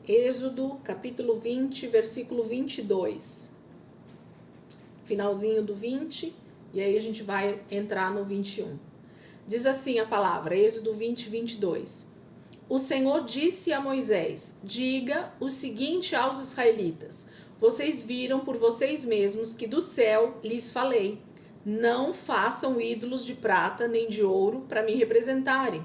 Êxodo, capítulo 20, versículo 22. Finalzinho do 20, e aí a gente vai entrar no 21. Diz assim a palavra, Êxodo 20, 22. O Senhor disse a Moisés, diga o seguinte aos israelitas, vocês viram por vocês mesmos que do céu lhes falei, não façam ídolos de prata nem de ouro para me representarem.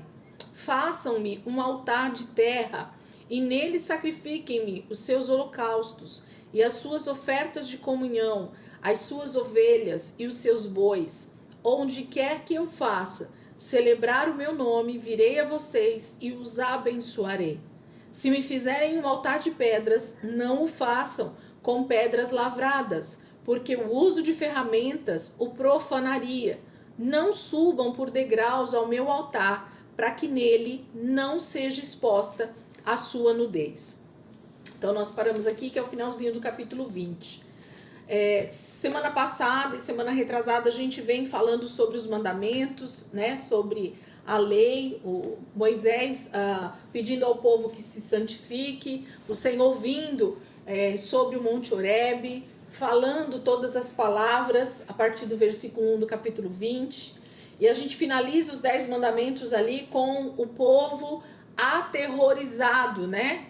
Façam-me um altar de terra e nele sacrifiquem-me os seus holocaustos e as suas ofertas de comunhão, as suas ovelhas e os seus bois. Onde quer que eu faça celebrar o meu nome, virei a vocês e os abençoarei. Se me fizerem um altar de pedras, não o façam com pedras lavradas, porque o uso de ferramentas o profanaria. Não subam por degraus ao meu altar, para que nele não seja exposta a sua nudez. Então nós paramos aqui, que é o finalzinho do capítulo 20. Semana passada e semana retrasada a gente vem falando sobre os mandamentos, né, sobre a lei, o Moisés pedindo ao povo que se santifique, o Senhor vindo sobre o Monte Horebe, falando todas as palavras a partir do versículo 1 do capítulo 20, e a gente finaliza os 10 mandamentos ali com o povo aterrorizado, né,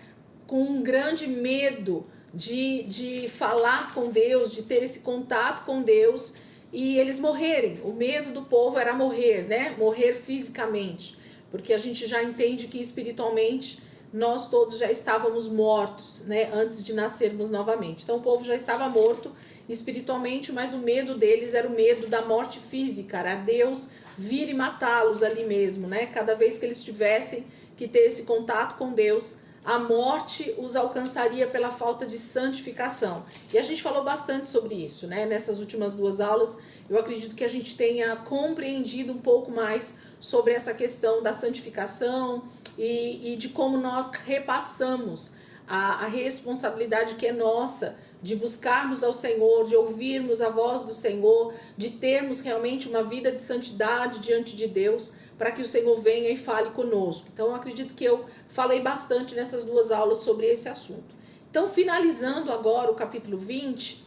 com um grande medo de falar com Deus, de ter esse contato com Deus e eles morrerem. O medo do povo era morrer, né? Morrer fisicamente, porque a gente já entende que espiritualmente nós todos já estávamos mortos, né? Antes de nascermos novamente. Então o povo já estava morto espiritualmente, mas o medo deles era o medo da morte física, era Deus vir e matá-los ali mesmo, né? Cada vez que eles tivessem que ter esse contato com Deus, a morte os alcançaria pela falta de santificação. E a gente falou bastante sobre isso, né? Nessas últimas 2 aulas, eu acredito que a gente tenha compreendido um pouco mais sobre essa questão da santificação e de como nós repassamos a responsabilidade que é nossa de buscarmos ao Senhor, de ouvirmos a voz do Senhor, de termos realmente uma vida de santidade diante de Deus, para que o Senhor venha e fale conosco. Então eu acredito que eu falei bastante nessas 2 aulas sobre esse assunto. Então, finalizando agora o capítulo 20,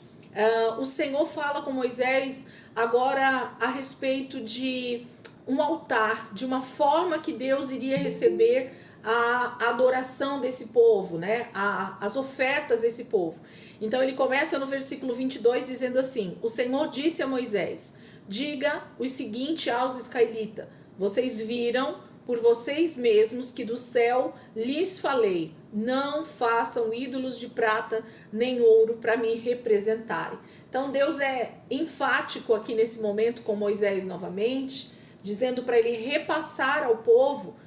o Senhor fala com Moisés agora a respeito de um altar, de uma forma que Deus iria receber a adoração desse povo, né? As ofertas desse povo. Então ele começa no versículo 22 dizendo assim, o Senhor disse a Moisés, diga o seguinte aos israelitas, vocês viram por vocês mesmos que do céu lhes falei, não façam ídolos de prata nem ouro para me representarem. Então Deus é enfático aqui nesse momento com Moisés novamente, dizendo para ele repassar ao povo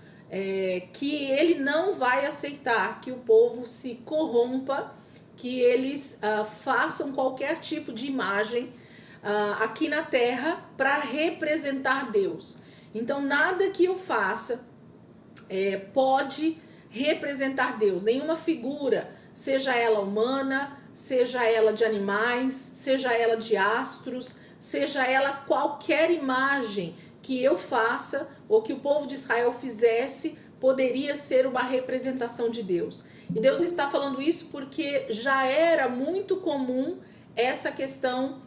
que ele não vai aceitar que o povo se corrompa, que eles façam qualquer tipo de imagem aqui na terra para representar Deus. Então nada que eu faça pode representar Deus, nenhuma figura, seja ela humana, seja ela de animais, seja ela de astros, seja ela qualquer imagem que eu faça ou que o povo de Israel fizesse, poderia ser uma representação de Deus. E Deus está falando isso porque já era muito comum essa questão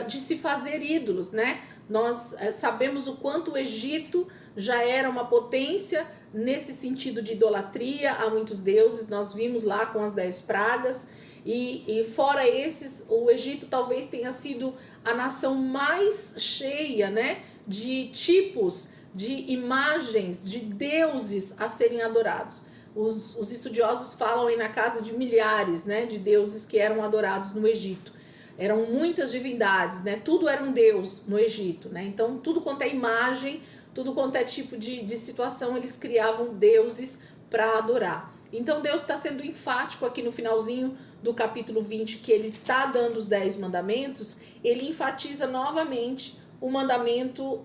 de se fazer ídolos, né? Nós sabemos o quanto o Egito já era uma potência nesse sentido de idolatria a muitos deuses. Nós vimos lá com as 10 pragas. E fora esses, o Egito talvez tenha sido a nação mais cheia, né, de tipos, de imagens, de deuses a serem adorados. Os estudiosos falam aí na casa de milhares, né, de deuses que eram adorados no Egito. Eram muitas divindades, né? Tudo era um deus no Egito, né? Então, tudo quanto é imagem, tudo quanto é tipo de situação, eles criavam deuses para adorar. Então, Deus está sendo enfático aqui no finalzinho do capítulo 20, que ele está dando os 10 mandamentos, ele enfatiza novamente o mandamento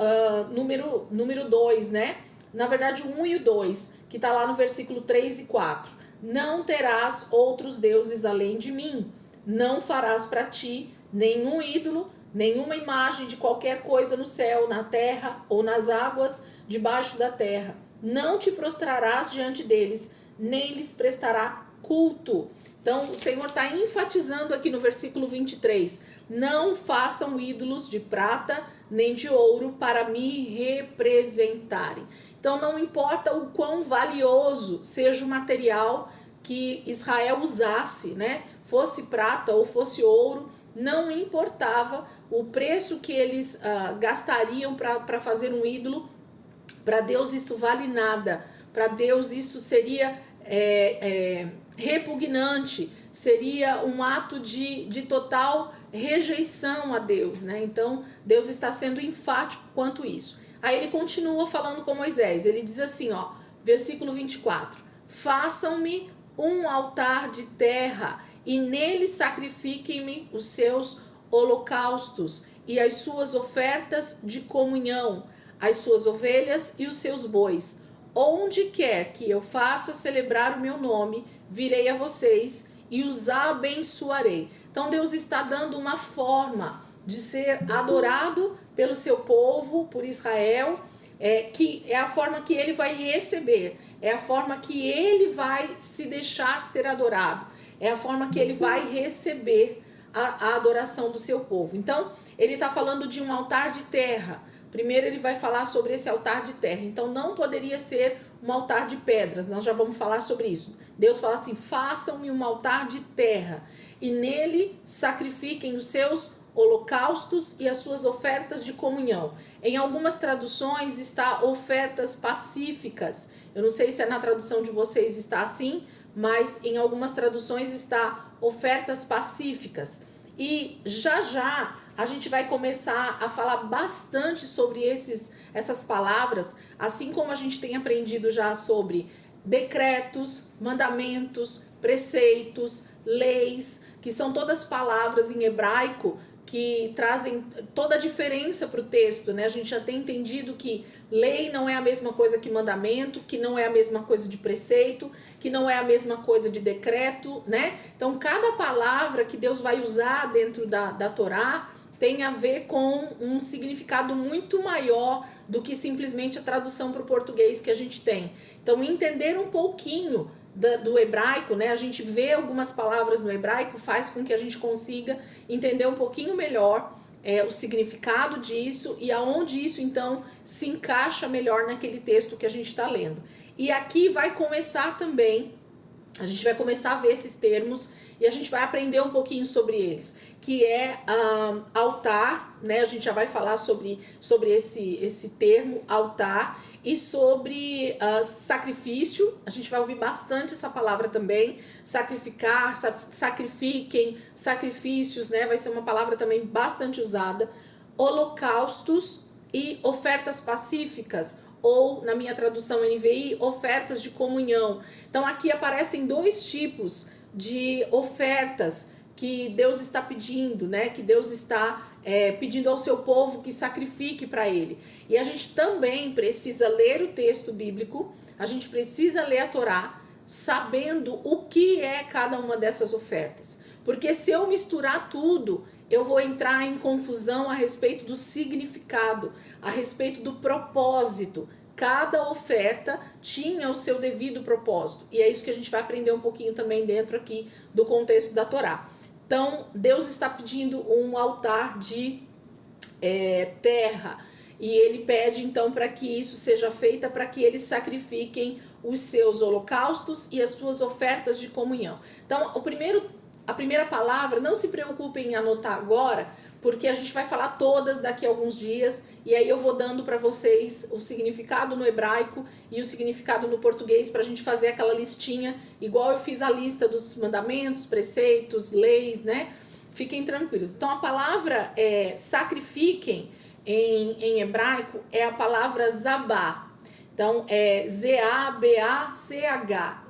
número 2, né? Na verdade, o 1 e o 2, que está lá no versículo 3 e 4. Não terás outros deuses além de mim. Não farás para ti nenhum ídolo, nenhuma imagem de qualquer coisa no céu, na terra ou nas águas debaixo da terra. Não te prostrarás diante deles, nem lhes prestará culto. Então, o Senhor está enfatizando aqui no versículo 23, não façam ídolos de prata nem de ouro para me representarem. Então, não importa o quão valioso seja o material que Israel usasse, né? Fosse prata ou fosse ouro, não importava o preço que eles gastariam para fazer um ídolo. Para Deus isso vale nada. Para Deus isso seria repugnante, seria um ato de total rejeição a Deus, né? Então Deus está sendo enfático quanto isso. Aí ele continua falando com Moisés, ele diz assim, ó, versículo 24: façam-me um altar de terra e nele sacrifiquem-me os seus holocaustos e as suas ofertas de comunhão, as suas ovelhas e os seus bois. Onde quer que eu faça celebrar o meu nome, virei a vocês e os abençoarei. Então Deus está dando uma forma de ser adorado pelo seu povo, por Israel, que é a forma que ele vai receber, é a forma que ele vai se deixar ser adorado, é a forma que ele vai receber a adoração do seu povo. Então ele está falando de um altar de terra. Primeiro ele vai falar sobre esse altar de terra. Então não poderia ser um altar de pedras. Nós já vamos falar sobre isso. Deus fala assim: façam-me um altar de terra e nele sacrifiquem os seus holocaustos e as suas ofertas de comunhão. Em algumas traduções está ofertas pacíficas. Eu não sei se na tradução de vocês está assim, mas em algumas traduções está ofertas pacíficas. E já a gente vai começar a falar bastante sobre essas palavras, assim como a gente tem aprendido já sobre decretos, mandamentos, preceitos, leis, que são todas palavras em hebraico que trazem toda a diferença para o texto, né? A gente já tem entendido que lei não é a mesma coisa que mandamento, que não é a mesma coisa de preceito, que não é a mesma coisa de decreto, né? Então, cada palavra que Deus vai usar dentro da Torá tem a ver com um significado muito maior do que simplesmente a tradução para o português que a gente tem. Então, entender um pouquinho do hebraico, né? A gente vê algumas palavras no hebraico, faz com que a gente consiga entender um pouquinho melhor o significado disso e aonde isso então se encaixa melhor naquele texto que a gente está lendo. E aqui vai começar também, a gente vai começar a ver esses termos e a gente vai aprender um pouquinho sobre eles, que é altar, né? A gente já vai falar sobre esse termo, altar, e sobre sacrifício. A gente vai ouvir bastante essa palavra também, sacrificar, sacrifiquem, sacrifícios, né? Vai ser uma palavra também bastante usada. Holocaustos e ofertas pacíficas, ou na minha tradução NVI, ofertas de comunhão. Então aqui aparecem dois tipos de ofertas que Deus está pedindo, né? Que Deus está pedindo ao seu povo que sacrifique para ele. E a gente também precisa ler o texto bíblico, a gente precisa ler a Torá, sabendo o que é cada uma dessas ofertas. Porque se eu misturar tudo, eu vou entrar em confusão a respeito do significado, a respeito do propósito. Cada oferta tinha o seu devido propósito. E é isso que a gente vai aprender um pouquinho também dentro aqui do contexto da Torá. Então, Deus está pedindo um altar de terra. E ele pede então para que isso seja feito, para que eles sacrifiquem os seus holocaustos e as suas ofertas de comunhão. Então, a primeira palavra, não se preocupem em anotar agora, porque a gente vai falar todas daqui a alguns dias, e aí eu vou dando para vocês o significado no hebraico e o significado no português, para a gente fazer aquela listinha, igual eu fiz a lista dos mandamentos, preceitos, leis, né? Fiquem tranquilos. Então a palavra sacrifiquem em hebraico é a palavra zabá. Então é Z-A-B-A-C-H,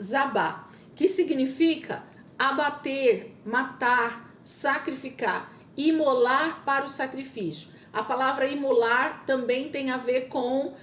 zabá, que significa abater, matar, sacrificar, imolar para o sacrifício. A palavra imolar também tem a ver com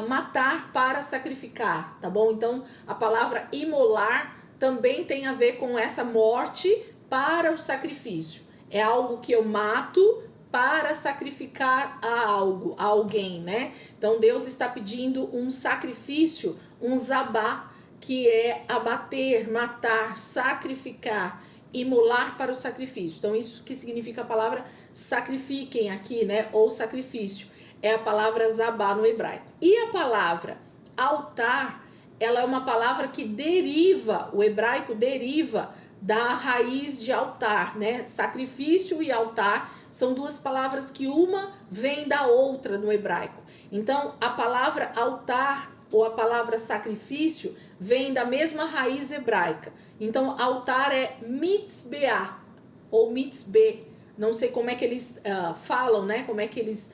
matar para sacrificar, tá bom? Então, a palavra imolar também tem a ver com essa morte para o sacrifício. É algo que eu mato para sacrificar a algo, a alguém, né? Então, Deus está pedindo um sacrifício, um zabá, que é abater, matar, sacrificar, imolar para o sacrifício. Então, isso que significa a palavra sacrifiquem aqui, né? Ou sacrifício. É a palavra zabá no hebraico. E a palavra altar, ela é uma palavra que deriva, o hebraico deriva da raiz de altar, né? Sacrifício e altar são duas palavras que uma vem da outra no hebraico. Então, a palavra altar ou a palavra sacrifício vem da mesma raiz hebraica. Então, altar é mitzbeah ou mitzbe. Não sei como é que eles falam, né? Como é que eles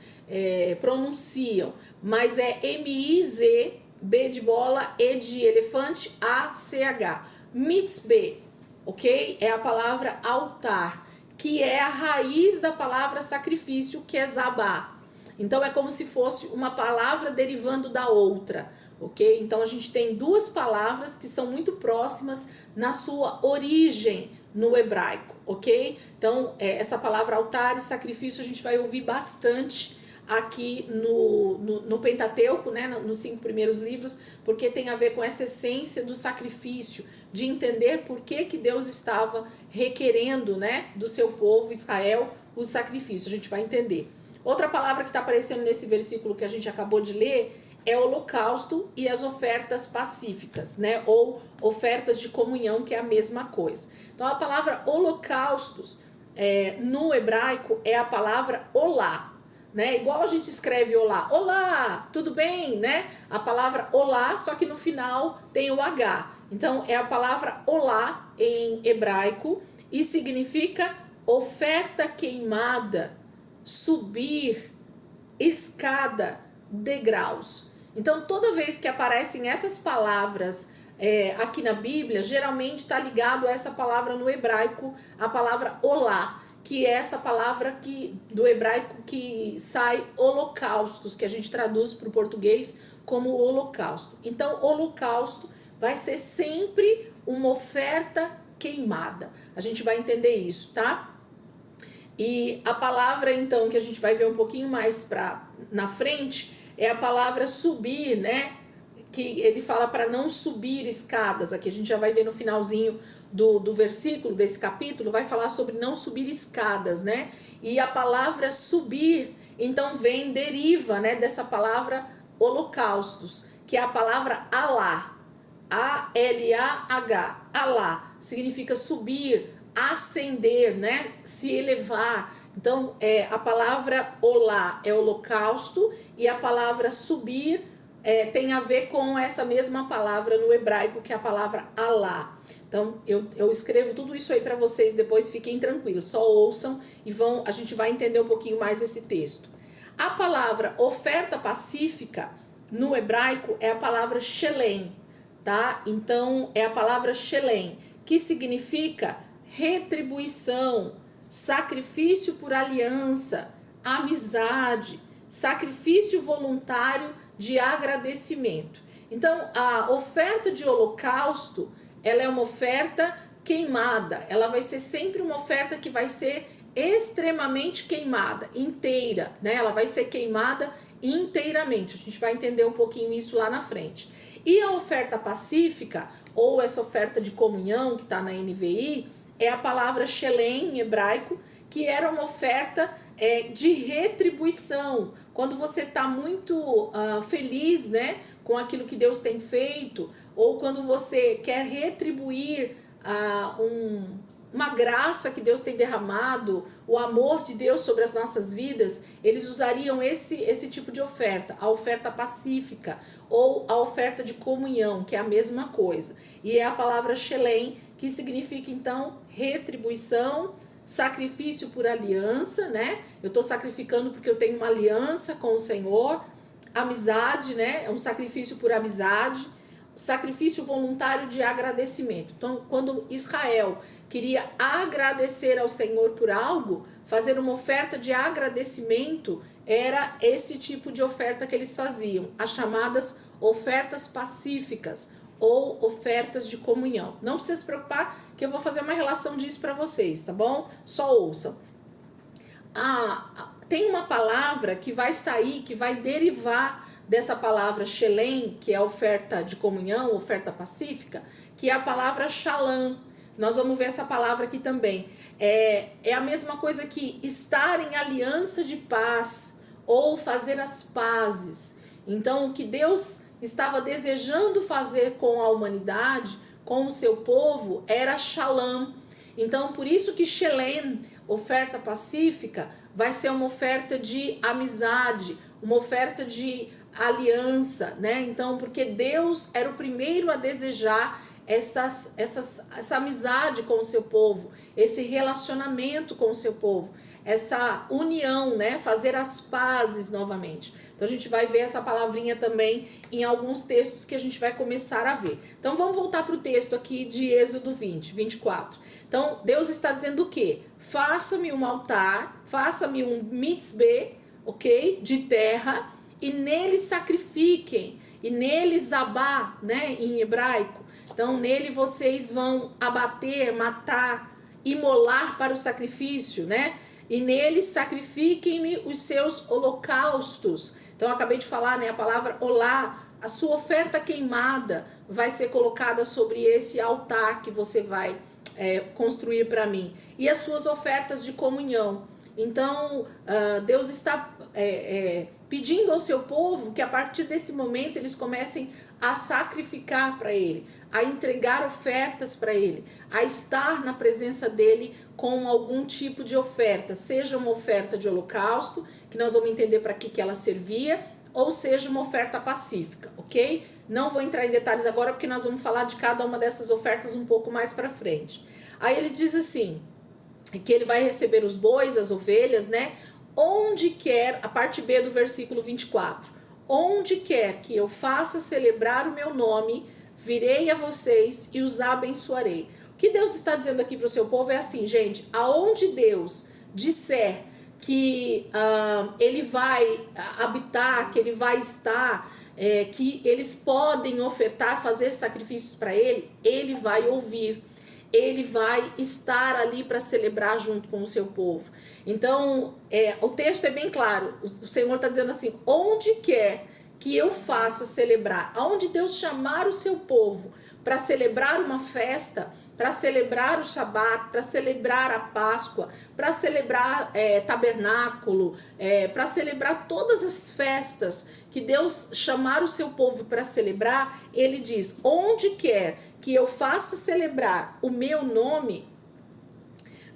pronunciam. Mas é M-I-Z, B de bola, E de elefante, A-C-H. Mitzbe, ok? É a palavra altar, que é a raiz da palavra sacrifício, que é zabá. Então, é como se fosse uma palavra derivando da outra, ok? Então, a gente tem duas palavras que são muito próximas na sua origem no hebraico, ok? Então, essa palavra altar e sacrifício a gente vai ouvir bastante aqui no Pentateuco, né, nos 5 primeiros livros, porque tem a ver com essa essência do sacrifício, de entender por que Deus estava requerendo, né, do seu povo Israel o sacrifício. A gente vai entender. Outra palavra que está aparecendo nesse versículo que a gente acabou de ler é holocausto e as ofertas pacíficas, né? Ou ofertas de comunhão, que é a mesma coisa. Então, a palavra holocaustos no hebraico é a palavra olá, né? Igual a gente escreve olá, olá, tudo bem, né? A palavra olá, só que no final tem o H. Então, é a palavra olá em hebraico e significa oferta queimada, subir, escada, degraus. Então, toda vez que aparecem essas palavras aqui na Bíblia, geralmente está ligado a essa palavra no hebraico, a palavra olá, que é essa palavra do hebraico que sai holocaustos, que a gente traduz para o português como holocausto. Então, holocausto vai ser sempre uma oferta queimada. A gente vai entender isso, tá? E a palavra, então, que a gente vai ver um pouquinho mais na frente, é a palavra subir, né? Que ele fala para não subir escadas. Aqui a gente já vai ver no finalzinho do versículo desse capítulo, vai falar sobre não subir escadas, né? E a palavra subir, então, deriva, né, dessa palavra holocaustos, que é a palavra Alá. A-L-A-H. Alá significa subir, ascender, né? Se elevar. Então, a palavra olá é holocausto e a palavra subir tem a ver com essa mesma palavra no hebraico, que é a palavra Alá. Então, eu escrevo tudo isso aí para vocês, depois fiquem tranquilos, só ouçam e a gente vai entender um pouquinho mais esse texto. A palavra oferta pacífica no hebraico é a palavra shelem, tá? Então, é a palavra shelem, que significa retribuição, sacrifício por aliança, amizade, sacrifício voluntário de agradecimento. Então, a oferta de holocausto, ela é uma oferta queimada. Ela vai ser sempre uma oferta que vai ser extremamente queimada, inteira, né? Ela vai ser queimada inteiramente. A gente vai entender um pouquinho isso lá na frente. E a oferta pacífica, ou essa oferta de comunhão que está na NVI, é a palavra shelem em hebraico, que era uma oferta de retribuição. Quando você está muito feliz, né, com aquilo que Deus tem feito, ou quando você quer retribuir uma graça que Deus tem derramado, o amor de Deus sobre as nossas vidas, eles usariam esse tipo de oferta, a oferta pacífica ou a oferta de comunhão, que é a mesma coisa. E é a palavra shelem, que significa então retribuição, sacrifício por aliança, né? Eu estou sacrificando porque eu tenho uma aliança com o Senhor, amizade, né? É um sacrifício por amizade, sacrifício voluntário de agradecimento. Então, quando Israel queria agradecer ao Senhor por algo, fazer uma oferta de agradecimento, era esse tipo de oferta que eles faziam, as chamadas ofertas pacíficas ou ofertas de comunhão. Não precisa se preocupar que eu vou fazer uma relação disso para vocês, tá bom? Só ouçam. Tem uma palavra que vai sair, que vai derivar dessa palavra Shelem, que é a oferta de comunhão, oferta pacífica, que é a palavra Shalom. Nós vamos ver essa palavra aqui também. É a mesma coisa que estar em aliança de paz ou fazer as pazes. Então, o que Deus estava desejando fazer com a humanidade, com o seu povo, era Shalom. Então, por isso que Shelem, oferta pacífica, vai ser uma oferta de amizade, uma oferta de aliança, né? Então, porque Deus era o primeiro a desejar essa amizade com o seu povo, esse relacionamento com o seu povo, essa união, né? Fazer as pazes novamente. Então a gente vai ver essa palavrinha também em alguns textos que a gente vai começar a ver. Então vamos voltar para o texto aqui de Êxodo 20, 24. Então Deus está dizendo o quê? Faça-me um altar, faça-me um mitzbeh, ok? De terra, e nele sacrifiquem, e nele zabá, né? Em hebraico. Então nele vocês vão abater, matar, imolar para o sacrifício, né? E nele sacrifiquem-me os seus holocaustos. Então eu acabei de falar, né, a palavra olá, a sua oferta queimada vai ser colocada sobre esse altar que você vai construir para mim. E as suas ofertas de comunhão. Então Deus está pedindo ao seu povo que a partir desse momento eles comecem a sacrificar para Ele, a entregar ofertas para Ele, a estar na presença dEle com algum tipo de oferta, seja uma oferta de holocausto, que nós vamos entender para que ela servia, ou seja uma oferta pacífica, ok? Não vou entrar em detalhes agora, porque nós vamos falar de cada uma dessas ofertas um pouco mais para frente. Aí ele diz assim, que ele vai receber os bois, as ovelhas, né? Onde quer, a parte B do versículo 24, onde quer que eu faça celebrar o meu nome, virei a vocês e os abençoarei. O que Deus está dizendo aqui para o seu povo é assim, gente, aonde Deus disser que Ele vai habitar, que Ele vai estar, que eles podem ofertar, fazer sacrifícios para Ele, Ele vai ouvir. Ele vai estar ali para celebrar junto com o seu povo. Então, o texto é bem claro. O Senhor está dizendo assim, onde quer que eu faça celebrar, aonde Deus chamar o seu povo para celebrar uma festa, para celebrar o Shabat, para celebrar a Páscoa, para celebrar tabernáculo, para celebrar todas as festas que Deus chamar o seu povo para celebrar, ele diz, onde quer que eu faça celebrar o meu nome,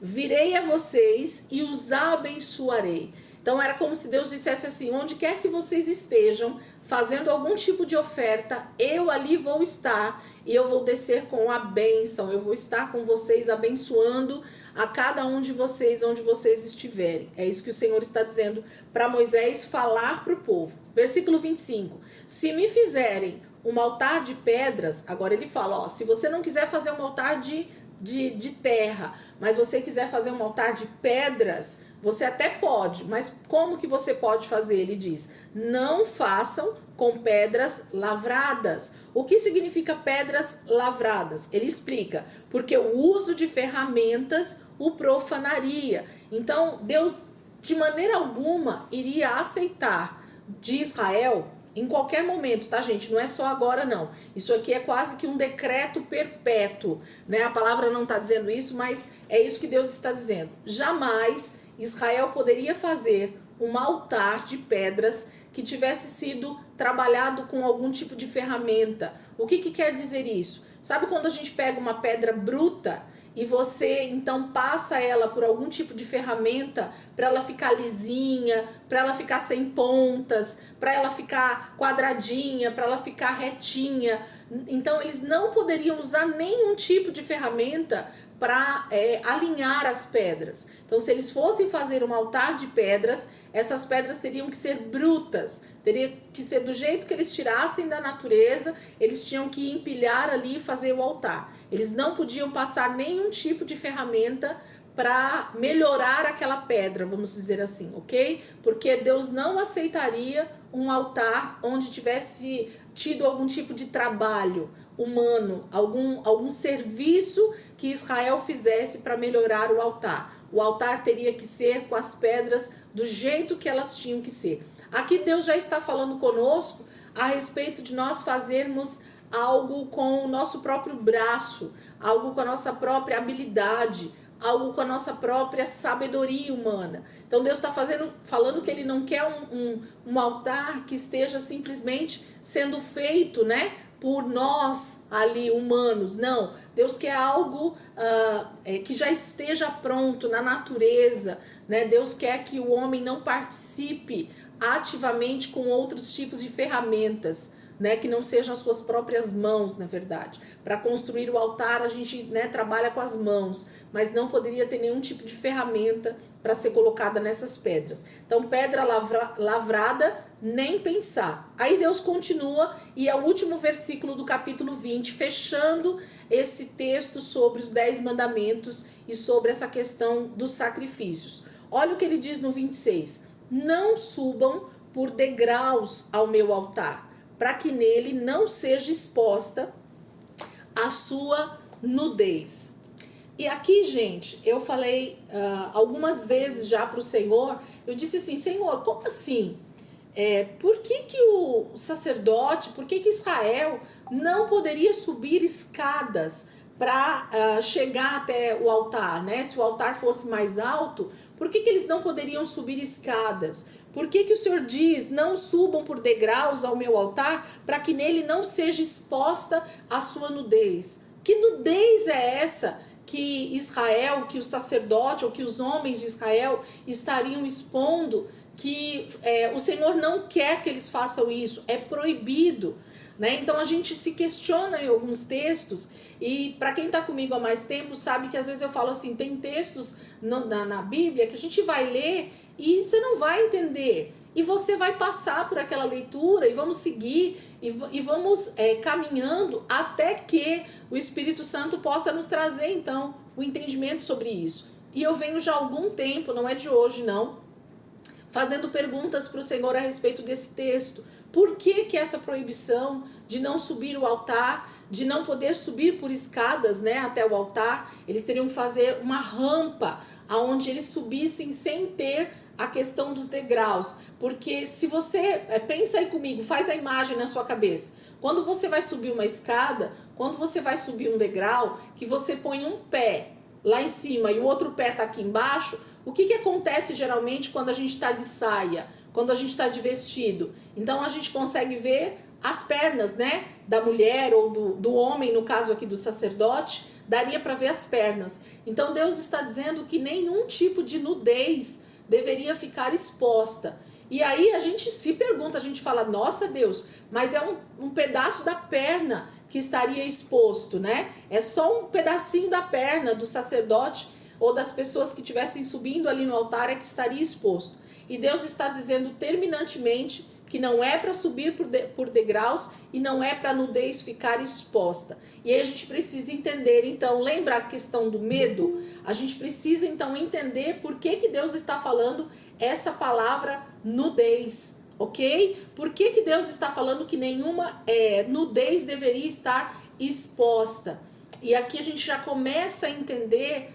virei a vocês e os abençoarei. Então era como se Deus dissesse assim, onde quer que vocês estejam fazendo algum tipo de oferta, eu ali vou estar e eu vou descer com a bênção, eu vou estar com vocês abençoando a cada um de vocês onde vocês estiverem. É isso que o Senhor está dizendo para Moisés falar para o povo. Versículo 25, se me fizerem um altar de pedras, agora ele fala, ó, se você não quiser fazer um altar de terra, mas você quiser fazer um altar de pedras, você até pode, mas como que você pode fazer? Ele diz, não façam com pedras lavradas. O que significa pedras lavradas? Ele explica, porque o uso de ferramentas o profanaria. Então, Deus, de maneira alguma, iria aceitar de Israel, em qualquer momento, tá, gente? Não é só agora, não. Isso aqui é quase que um decreto perpétuo, né? A palavra não está dizendo isso, mas é isso que Deus está dizendo. Jamais Israel poderia fazer um altar de pedras que tivesse sido trabalhado com algum tipo de ferramenta. O que quer dizer isso? Sabe quando a gente pega uma pedra bruta e você então passa ela por algum tipo de ferramenta para ela ficar lisinha, para ela ficar sem pontas, para ela ficar quadradinha, para ela ficar retinha. Então eles não poderiam usar nenhum tipo de ferramenta para alinhar as pedras. Então se eles fossem fazer um altar de pedras, essas pedras teriam que ser brutas, teria que ser do jeito que eles tirassem da natureza, eles tinham que empilhar ali e fazer o altar. Eles não podiam passar nenhum tipo de ferramenta para melhorar aquela pedra, vamos dizer assim, ok? Porque Deus não aceitaria um altar onde tivesse tido algum tipo de trabalho humano, algum serviço que Israel fizesse para melhorar o altar. O altar teria que ser com as pedras do jeito que elas tinham que ser. Aqui Deus já está falando conosco a respeito de nós fazermos algo com o nosso próprio braço, algo com a nossa própria habilidade, algo com a nossa própria sabedoria humana. Então Deus está falando que Ele não quer um altar que esteja simplesmente sendo feito, né, por nós ali humanos. Não, Deus quer algo que já esteja pronto na natureza, né? Deus quer que o homem não participe ativamente com outros tipos de ferramentas, né, que não sejam as suas próprias mãos, na verdade. Para construir o altar, a gente, né, trabalha com as mãos, mas não poderia ter nenhum tipo de ferramenta para ser colocada nessas pedras. Então, pedra lavrada, nem pensar. Aí Deus continua, e é o último versículo do capítulo 20, fechando esse texto sobre os 10 mandamentos e sobre essa questão dos sacrifícios. Olha o que ele diz no 26. Não subam por degraus ao meu altar, para que nele não seja exposta a sua nudez. E aqui, gente, eu falei algumas vezes já para o Senhor, eu disse assim, Senhor, como assim? Por que o sacerdote, por que Israel não poderia subir escadas para chegar até o altar, né? Se o altar fosse mais alto, por que eles não poderiam subir escadas? Por que o Senhor diz, não subam por degraus ao meu altar, para que nele não seja exposta a sua nudez? Que nudez é essa que Israel, que o sacerdote ou que os homens de Israel estariam expondo, que o Senhor não quer que eles façam isso, é proibido, né? Então a gente se questiona em alguns textos, e para quem está comigo há mais tempo sabe que às vezes eu falo assim, tem textos na Bíblia que a gente vai ler e você não vai entender, e você vai passar por aquela leitura e vamos seguir e vamos caminhando até que o Espírito Santo possa nos trazer então o entendimento sobre isso. E eu venho já há algum tempo, não é de hoje não, fazendo perguntas para o Senhor a respeito desse texto. Por que essa proibição de não subir o altar, de não poder subir por escadas, né, até o altar? Eles teriam que fazer uma rampa aonde eles subissem sem ter a questão dos degraus. Porque se você, pensa aí comigo, faz a imagem na sua cabeça. Quando você vai subir uma escada, quando você vai subir um degrau, que você põe um pé lá em cima e o outro pé está aqui embaixo, o que acontece geralmente quando a gente está de saia, quando a gente está de vestido? Então a gente consegue ver as pernas, né, da mulher ou do homem, no caso aqui do sacerdote, daria para ver as pernas. Então Deus está dizendo que nenhum tipo de nudez deveria ficar exposta. E aí a gente se pergunta, a gente fala, nossa Deus, mas é um pedaço da perna que estaria exposto, né? É só um pedacinho da perna do sacerdote ou das pessoas que estivessem subindo ali no altar é que estaria exposto. E Deus está dizendo terminantemente que não é para subir por degraus e não é para a nudez ficar exposta. E aí a gente precisa entender, então, lembra a questão do medo? A gente precisa então entender por que Deus está falando essa palavra nudez, ok? Por que Deus está falando que nenhuma nudez deveria estar exposta? E aqui a gente já começa a entender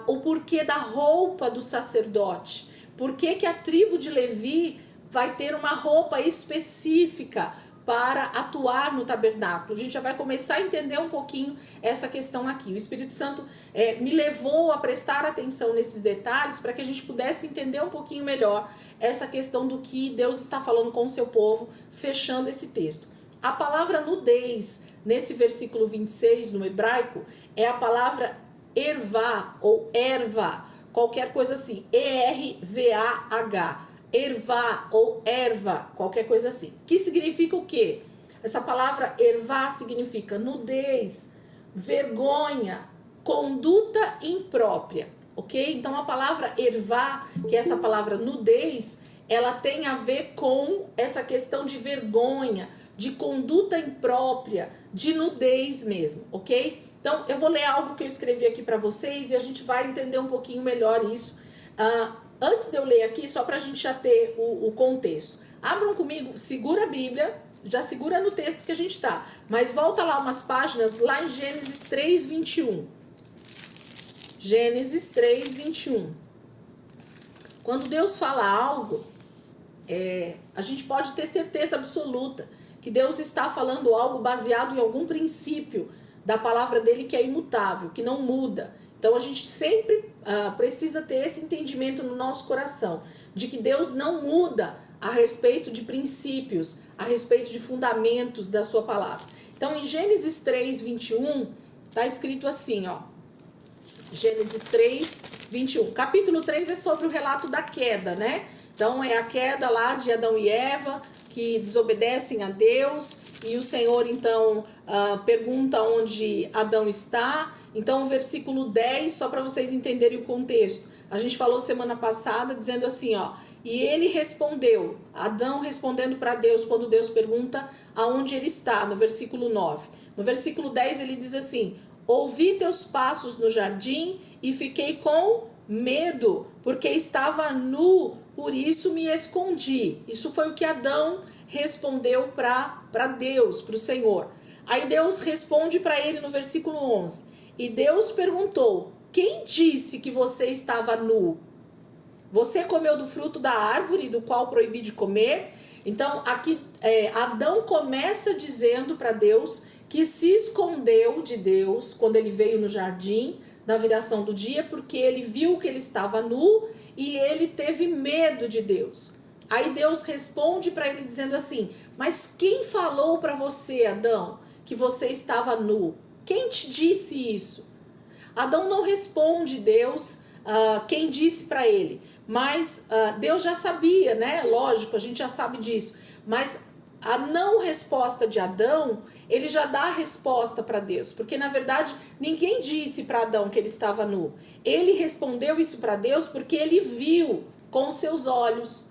o porquê da roupa do sacerdote. Por que a tribo de Levi vai ter uma roupa específica para atuar no tabernáculo? A gente já vai começar a entender um pouquinho essa questão aqui. O Espírito Santo me levou a prestar atenção nesses detalhes para que a gente pudesse entender um pouquinho melhor essa questão do que Deus está falando com o seu povo, fechando esse texto. A palavra nudez, nesse versículo 26, no hebraico, é a palavra ervá ou erva, qualquer coisa assim, E-R-V-A-H, ervá ou erva, qualquer coisa assim. Que significa o quê? Essa palavra ervá significa nudez, vergonha, conduta imprópria, ok? Então a palavra ervá, que é essa palavra nudez, ela tem a ver com essa questão de vergonha, de conduta imprópria, de nudez mesmo, ok? Então, eu vou ler algo que eu escrevi aqui para vocês e a gente vai entender um pouquinho melhor isso. Antes de eu ler aqui, só para a gente já ter o contexto. Abram comigo, segura a Bíblia, já segura no texto que a gente está, mas volta lá umas páginas, lá em Gênesis 3, 21. Gênesis 3, 21. Quando Deus fala algo, a gente pode ter certeza absoluta que Deus está falando algo baseado em algum princípio da palavra dele que é imutável, que não muda. Então a gente sempre precisa ter esse entendimento no nosso coração, de que Deus não muda a respeito de princípios, a respeito de fundamentos da sua palavra. Então em Gênesis 3, 21, está escrito assim, ó. Gênesis 3, 21. Capítulo 3 é sobre o relato da queda, né? Então é a queda lá de Adão e Eva, que desobedecem a Deus, e o Senhor então pergunta onde Adão está. Então o versículo 10, só para vocês entenderem o contexto, a gente falou semana passada dizendo assim, ó, e ele respondeu, Adão respondendo para Deus quando Deus pergunta aonde ele está, no versículo 9. No versículo 10 ele diz assim, ouvi teus passos no jardim e fiquei com medo, porque estava nu, por isso me escondi. Isso foi o que Adão respondeu para Deus, para o Senhor. Aí Deus responde para ele no versículo 11. E Deus perguntou, quem disse que você estava nu? Você comeu do fruto da árvore do qual proibi de comer? Então aqui Adão começa dizendo para Deus que se escondeu de Deus quando ele veio no jardim, na viração do dia, porque ele viu que ele estava nu e ele teve medo de Deus. Aí Deus responde para ele dizendo assim, mas quem falou para você, Adão, que você estava nu? Quem te disse isso? Adão não responde Deus quem disse para ele, mas Deus já sabia, né? Lógico, a gente já sabe disso, mas a não resposta de Adão, ele já dá a resposta para Deus, porque na verdade ninguém disse para Adão que ele estava nu. Ele respondeu isso para Deus porque ele viu com os seus olhos.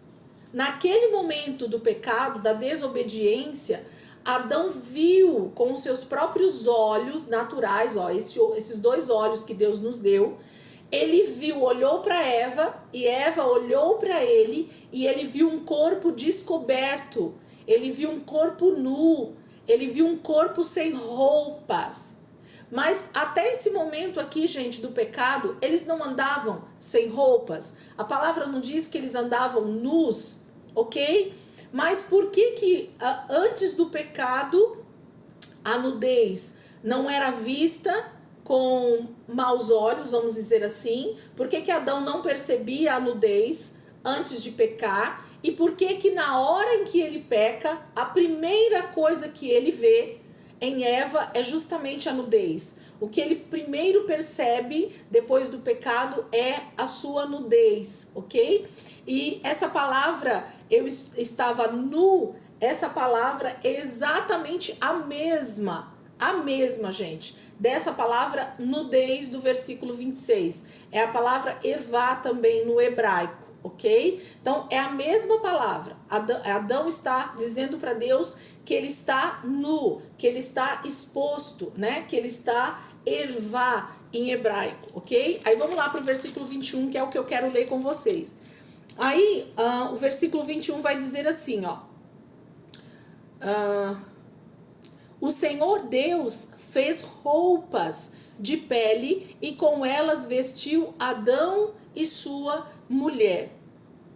Naquele momento do pecado, da desobediência, Adão viu com os seus próprios olhos naturais, ó, esses dois olhos que Deus nos deu. Ele viu, olhou para Eva e Eva olhou para ele e ele viu um corpo descoberto. Ele viu um corpo nu, ele viu um corpo sem roupas. Mas até esse momento aqui, gente, do pecado, eles não andavam sem roupas. A palavra não diz que eles andavam nus, ok? Mas por que antes do pecado a nudez não era vista com maus olhos, vamos dizer assim? Por que Adão não percebia a nudez antes de pecar? E por que na hora em que ele peca, a primeira coisa que ele vê em Eva é justamente a nudez? O que ele primeiro percebe depois do pecado é a sua nudez, ok? E essa palavra, eu estava nu, essa palavra é exatamente a mesma, gente, dessa palavra nudez do versículo 26. É a palavra ervá também no hebraico. Ok? Então é a mesma palavra. Adão está dizendo para Deus que ele está nu, que ele está exposto, né? Que ele está ervá em hebraico, ok? Aí vamos lá para o versículo 21, que é o que eu quero ler com vocês. Aí o versículo 21 vai dizer assim, ó. O Senhor Deus fez roupas de pele e com elas vestiu Adão e sua mulher.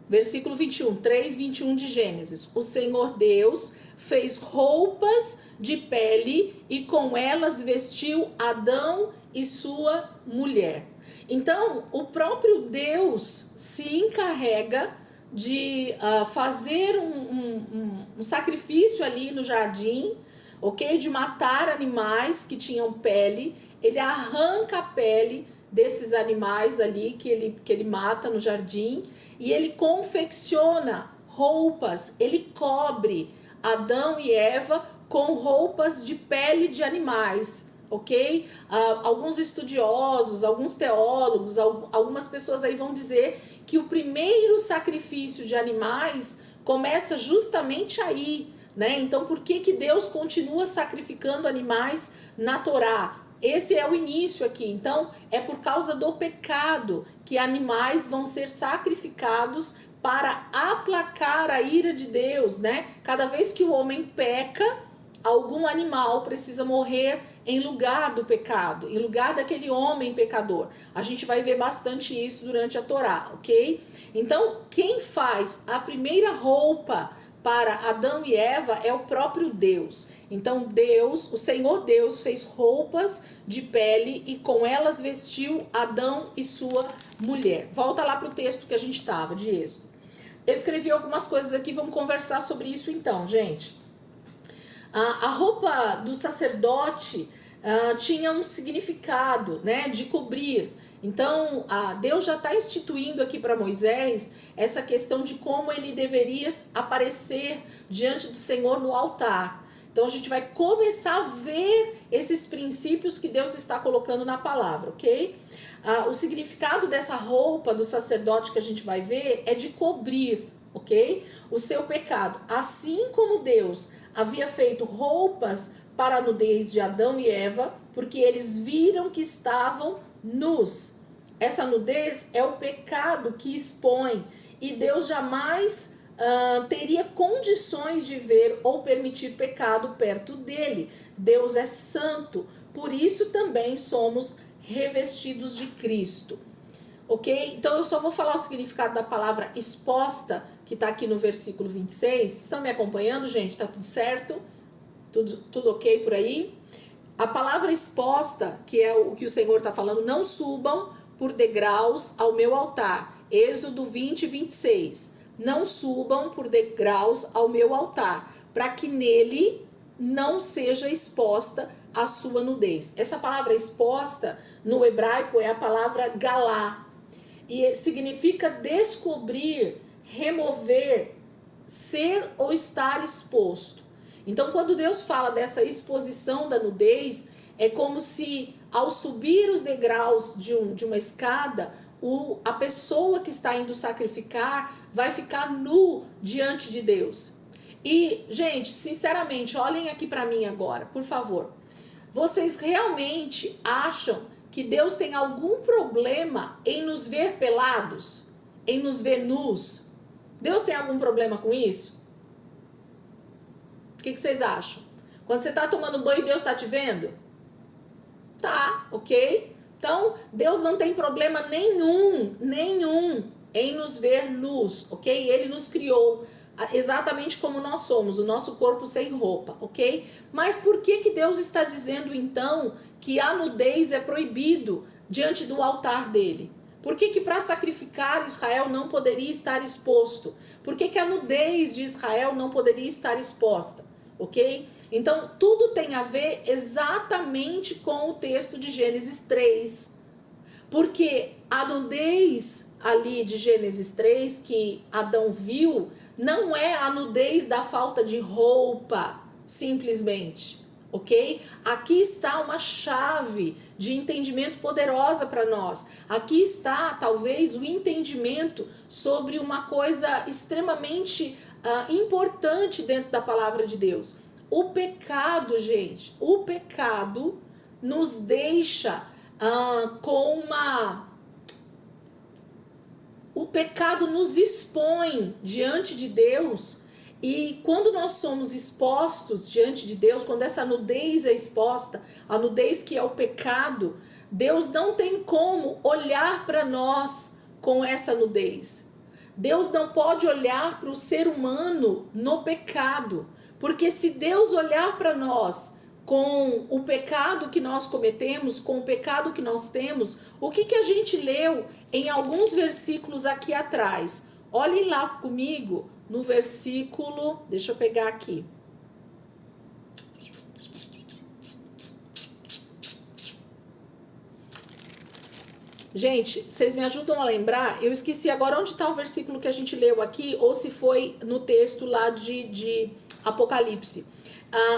Versículo 21, 3, 21 de Gênesis. O Senhor Deus fez roupas de pele e com elas vestiu Adão e sua mulher. Então, o próprio Deus se encarrega de fazer um sacrifício ali no jardim, ok? De matar animais que tinham pele. Ele arranca a pele desses animais ali que ele mata no jardim e ele confecciona roupas, ele cobre Adão e Eva com roupas de pele de animais, ok? Alguns estudiosos, alguns teólogos, algumas pessoas aí vão dizer que o primeiro sacrifício de animais começa justamente aí, né? Então por que Deus continua sacrificando animais na Torá? Esse é o início aqui. Então, é por causa do pecado que animais vão ser sacrificados para aplacar a ira de Deus, né? Cada vez que o homem peca, algum animal precisa morrer em lugar do pecado, em lugar daquele homem pecador. A gente vai ver bastante isso durante a Torá, ok? Então, quem faz a primeira roupa para Adão e Eva é o próprio Deus. Então Deus, o Senhor Deus, fez roupas de pele e com elas vestiu Adão e sua mulher. Volta lá para o texto que a gente estava, de Êxodo. Eu escrevi algumas coisas aqui, vamos conversar sobre isso então, gente. A roupa do sacerdote tinha um significado, né, de cobrir. Então, Deus já está instituindo aqui para Moisés essa questão de como ele deveria aparecer diante do Senhor no altar. Então, a gente vai começar a ver esses princípios que Deus está colocando na palavra, ok? O significado dessa roupa do sacerdote que a gente vai ver é de cobrir, ok? O seu pecado. Assim como Deus havia feito roupas para a nudez de Adão e Eva, porque eles viram que estavam nus. Essa nudez é o pecado que expõe, e Deus jamais teria condições de ver ou permitir pecado perto dele. Deus é santo, por isso também somos revestidos de Cristo. Ok? Então eu só vou falar o significado da palavra exposta, que está aqui no versículo 26. Estão me acompanhando, gente? Tá tudo certo? Tudo ok por aí? A palavra exposta, que é o que o Senhor está falando, não subam por degraus ao meu altar. Êxodo 20, 26. Não subam por degraus ao meu altar, para que nele não seja exposta a sua nudez. Essa palavra exposta, no hebraico, é a palavra galá. E significa descobrir, remover, ser ou estar exposto. Então, quando Deus fala dessa exposição da nudez, é como se ao subir os degraus de uma escada, a pessoa que está indo sacrificar vai ficar nu diante de Deus. E, gente, sinceramente, olhem aqui para mim agora, por favor. Vocês realmente acham que Deus tem algum problema em nos ver pelados? Em nos ver nus? Deus tem algum problema com isso? O que vocês acham? Quando você está tomando banho, Deus está te vendo? Tá, ok? Então, Deus não tem problema nenhum em nos ver nus, ok? Ele nos criou exatamente como nós somos, o nosso corpo sem roupa, ok? Mas por que Deus está dizendo então que a nudez é proibido diante do altar dele? Por que para sacrificar Israel não poderia estar exposto? Por que a nudez de Israel não poderia estar exposta? Ok? Então, tudo tem a ver exatamente com o texto de Gênesis 3. Porque a nudez ali de Gênesis 3 que Adão viu não é a nudez da falta de roupa, simplesmente. Ok? Aqui está uma chave de entendimento poderosa para nós. Aqui está, talvez, o entendimento sobre uma coisa extremamente importante dentro da palavra de Deus. O pecado, gente, o pecado nos deixa com uma... O pecado nos expõe diante de Deus. E quando nós somos expostos diante de Deus, quando essa nudez é exposta, a nudez que é o pecado, Deus não tem como olhar para nós com essa nudez. Deus não pode olhar para o ser humano no pecado, porque se Deus olhar para nós com o pecado que nós cometemos, com o pecado que nós temos, o que a gente leu em alguns versículos aqui atrás? Olhem lá comigo no versículo, deixa eu pegar aqui. Gente, vocês me ajudam a lembrar? Eu esqueci agora onde está o versículo que a gente leu aqui, ou se foi no texto lá de Apocalipse.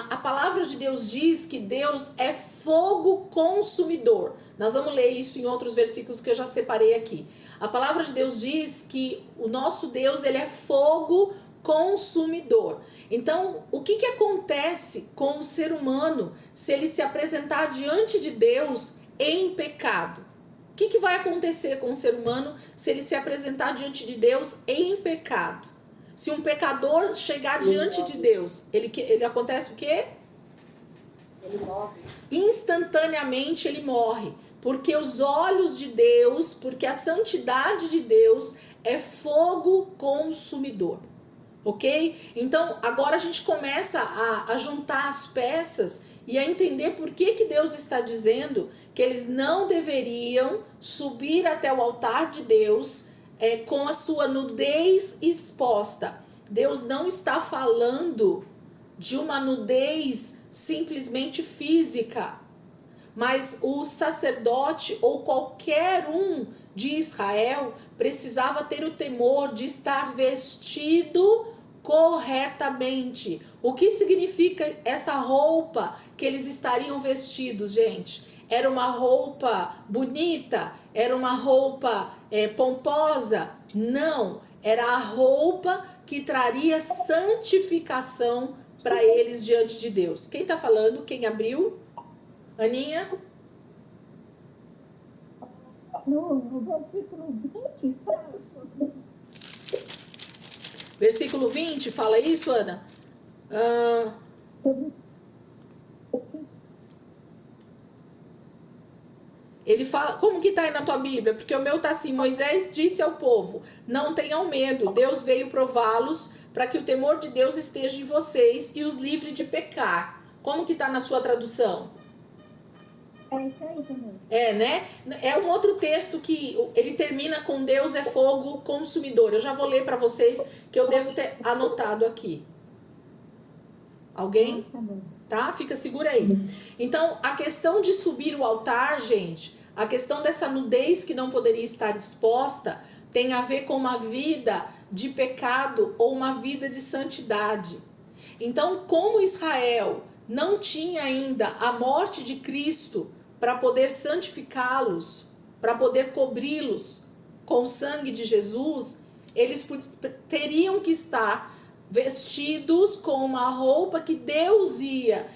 A palavra de Deus diz que Deus é fogo consumidor. Nós vamos ler isso em outros versículos que eu já separei aqui. A palavra de Deus diz que o nosso Deus, ele é fogo consumidor. Então, o que acontece com o ser humano se ele se apresentar diante de Deus em pecado? O que vai acontecer com o ser humano se ele se apresentar diante de Deus em pecado? Se um pecador chegar diante de Deus, ele acontece o quê? Ele morre. Instantaneamente ele morre. Porque os olhos de Deus, porque a santidade de Deus é fogo consumidor. Ok? Então, agora a gente começa a juntar as peças e a entender por que Deus está dizendo que eles não deveriam subir até o altar de Deus com a sua nudez exposta. Deus não está falando de uma nudez simplesmente física, mas o sacerdote ou qualquer um de Israel precisava ter o temor de estar vestido corretamente. O que significa essa roupa que eles estariam vestidos, gente? Era uma roupa bonita? Era uma roupa pomposa? Não, era a roupa que traria santificação para eles diante de Deus. Quem está falando? Quem abriu? Aninha? No versículo 20 fala. Versículo 20, fala isso, Ana? Sobre Ele fala, como que tá aí na tua Bíblia? Porque o meu tá assim, Moisés disse ao povo, não tenham medo, Deus veio prová-los para que o temor de Deus esteja em vocês e os livre de pecar. Como que tá na sua tradução? É isso aí também. É, né? É um outro texto que ele termina com Deus é fogo consumidor. Eu já vou ler para vocês que eu devo ter anotado aqui. Alguém? Tá bom. Tá? Fica segura aí. Então, a questão de subir o altar, gente, a questão dessa nudez que não poderia estar exposta, tem a ver com uma vida de pecado ou uma vida de santidade. Então, como Israel não tinha ainda a morte de Cristo para poder santificá-los, para poder cobri-los com o sangue de Jesus, eles teriam que estar vestidos com uma roupa que Deus ia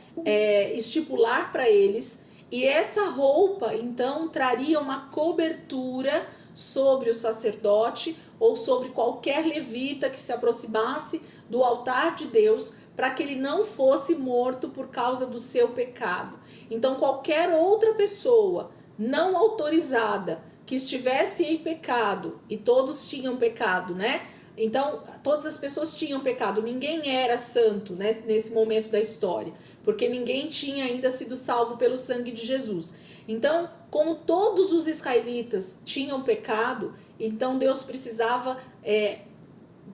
estipular para eles, e essa roupa então traria uma cobertura sobre o sacerdote ou sobre qualquer levita que se aproximasse do altar de Deus, para que ele não fosse morto por causa do seu pecado. Então qualquer outra pessoa não autorizada que estivesse em pecado, e todos tinham pecado, né? Então, todas as pessoas tinham pecado, ninguém era santo, né, nesse momento da história, porque ninguém tinha ainda sido salvo pelo sangue de Jesus. Então, como todos os israelitas tinham pecado, então Deus precisava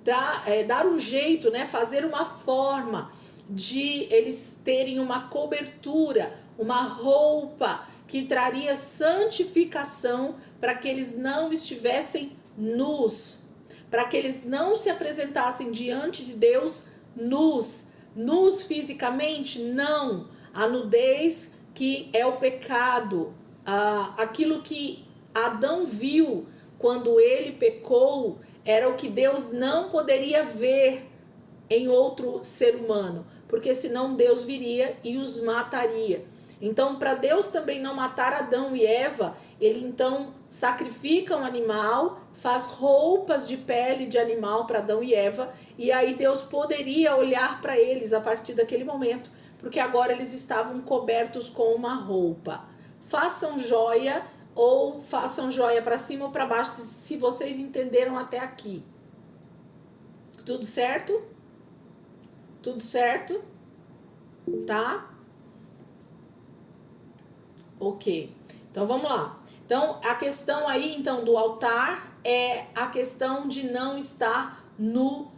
dar um jeito, né, fazer uma forma de eles terem uma cobertura, uma roupa que traria santificação para que eles não estivessem nus, para que eles não se apresentassem diante de Deus nus. Nus fisicamente, não. A nudez que é o pecado, aquilo que Adão viu quando ele pecou, era o que Deus não poderia ver em outro ser humano, porque senão Deus viria e os mataria. Então, para Deus também não matar Adão e Eva, ele então sacrifica um animal, faz roupas de pele de animal para Adão e Eva, e aí Deus poderia olhar para eles a partir daquele momento, porque agora eles estavam cobertos com uma roupa. Façam joia ou façam joia para cima ou para baixo, se vocês entenderam até aqui. Tudo certo? Tudo certo? Tá? Ok. Então vamos lá. Então a questão aí então do altar é a questão de não estar nu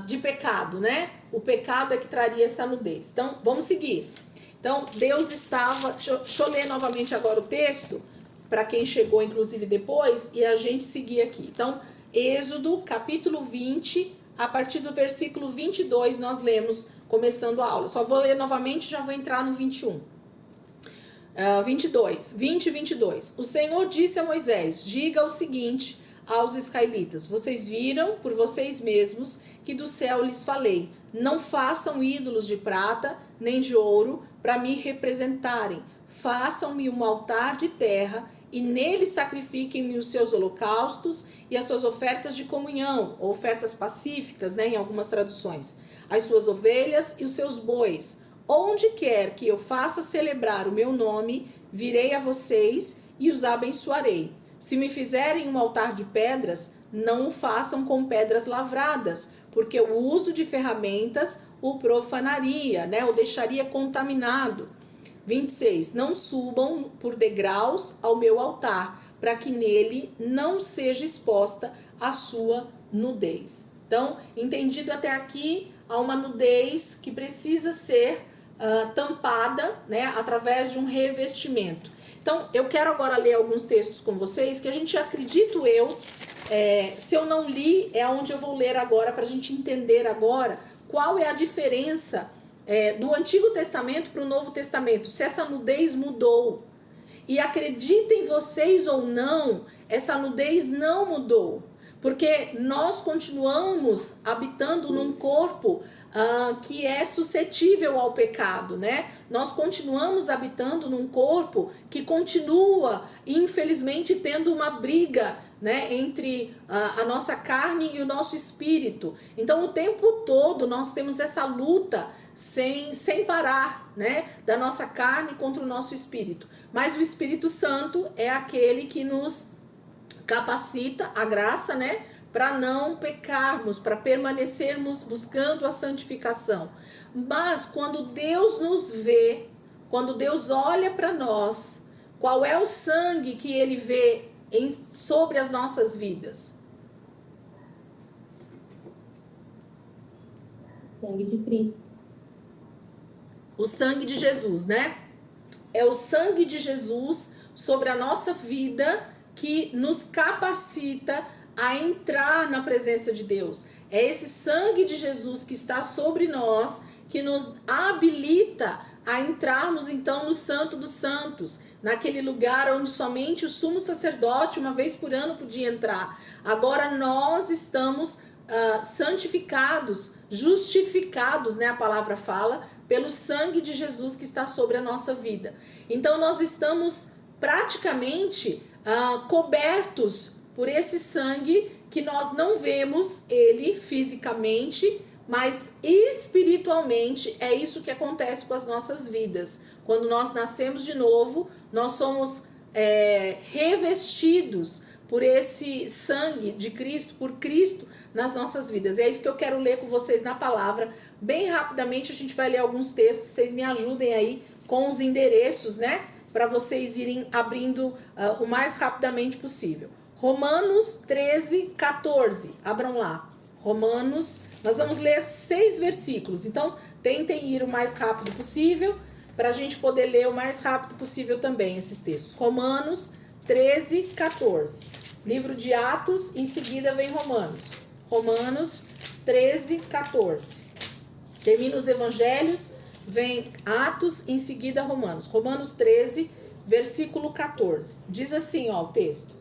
de pecado, né? O pecado é que traria essa nudez. Então vamos seguir. Então Deus estava... Deixa eu ler novamente agora o texto, para quem chegou inclusive depois, e a gente seguir aqui. Então, Êxodo capítulo 20, a partir do versículo 22 nós lemos, começando a aula. Só vou ler novamente e já vou entrar no 21. 20 e 22. O Senhor disse a Moisés, diga o seguinte aos israelitas, vocês viram por vocês mesmos que do céu lhes falei, não façam ídolos de prata nem de ouro para me representarem, façam-me um altar de terra e nele sacrifiquem-me os seus holocaustos e as suas ofertas de comunhão, ou ofertas pacíficas, né, em algumas traduções, as suas ovelhas e os seus bois, Onde quer que eu faça celebrar o meu nome, virei a vocês e os abençoarei. Se me fizerem um altar de pedras, não o façam com pedras lavradas, porque o uso de ferramentas o profanaria, né? O deixaria contaminado. 26. Não subam por degraus ao meu altar, para que nele não seja exposta a sua nudez. Então, entendido até aqui, há uma nudez que precisa ser tampada, né, através de um revestimento. Então, eu quero agora ler alguns textos com vocês que a gente, acredito eu, se eu não li, é onde eu vou ler agora para a gente entender agora qual é a diferença do Antigo Testamento para o Novo Testamento, se essa nudez mudou. E acreditem vocês ou não, essa nudez não mudou, porque nós continuamos habitando num corpo que é suscetível ao pecado, né? Nós continuamos habitando num corpo que continua, infelizmente, tendo uma briga, né, entre a nossa carne e o nosso espírito. Então, o tempo todo nós temos essa luta sem parar, né, da nossa carne contra o nosso espírito. Mas o Espírito Santo é aquele que nos capacita, a graça, né, para não pecarmos, para permanecermos buscando a santificação. Mas quando Deus nos vê, quando Deus olha para nós, qual é o sangue que Ele vê sobre as nossas vidas? Sangue de Cristo. O sangue de Jesus, né? É o sangue de Jesus sobre a nossa vida que nos capacita a entrar na presença de Deus. É esse sangue de Jesus que está sobre nós que nos habilita a entrarmos então no Santo dos Santos, naquele lugar onde somente o sumo sacerdote uma vez por ano podia entrar. Agora nós estamos santificados, justificados, né? A palavra fala, pelo sangue de Jesus que está sobre a nossa vida. Então nós estamos praticamente cobertos por esse sangue que nós não vemos ele fisicamente, mas espiritualmente é isso que acontece com as nossas vidas. Quando nós nascemos de novo, nós somos revestidos por esse sangue de Cristo, por Cristo nas nossas vidas. É isso que eu quero ler com vocês na palavra. Bem rapidamente a gente vai ler alguns textos, vocês me ajudem aí com os endereços, né? Para vocês irem abrindo o mais rapidamente possível. Romanos 13, 14. Abram lá. Romanos, nós vamos ler 6 versículos. Então, tentem ir o mais rápido possível, para a gente poder ler o mais rápido possível também esses textos. Romanos 13, 14. Livro de Atos, em seguida vem Romanos. Romanos 13, 14. Termina os evangelhos, vem Atos, em seguida Romanos. Romanos 13, versículo 14. Diz assim, ó, o texto.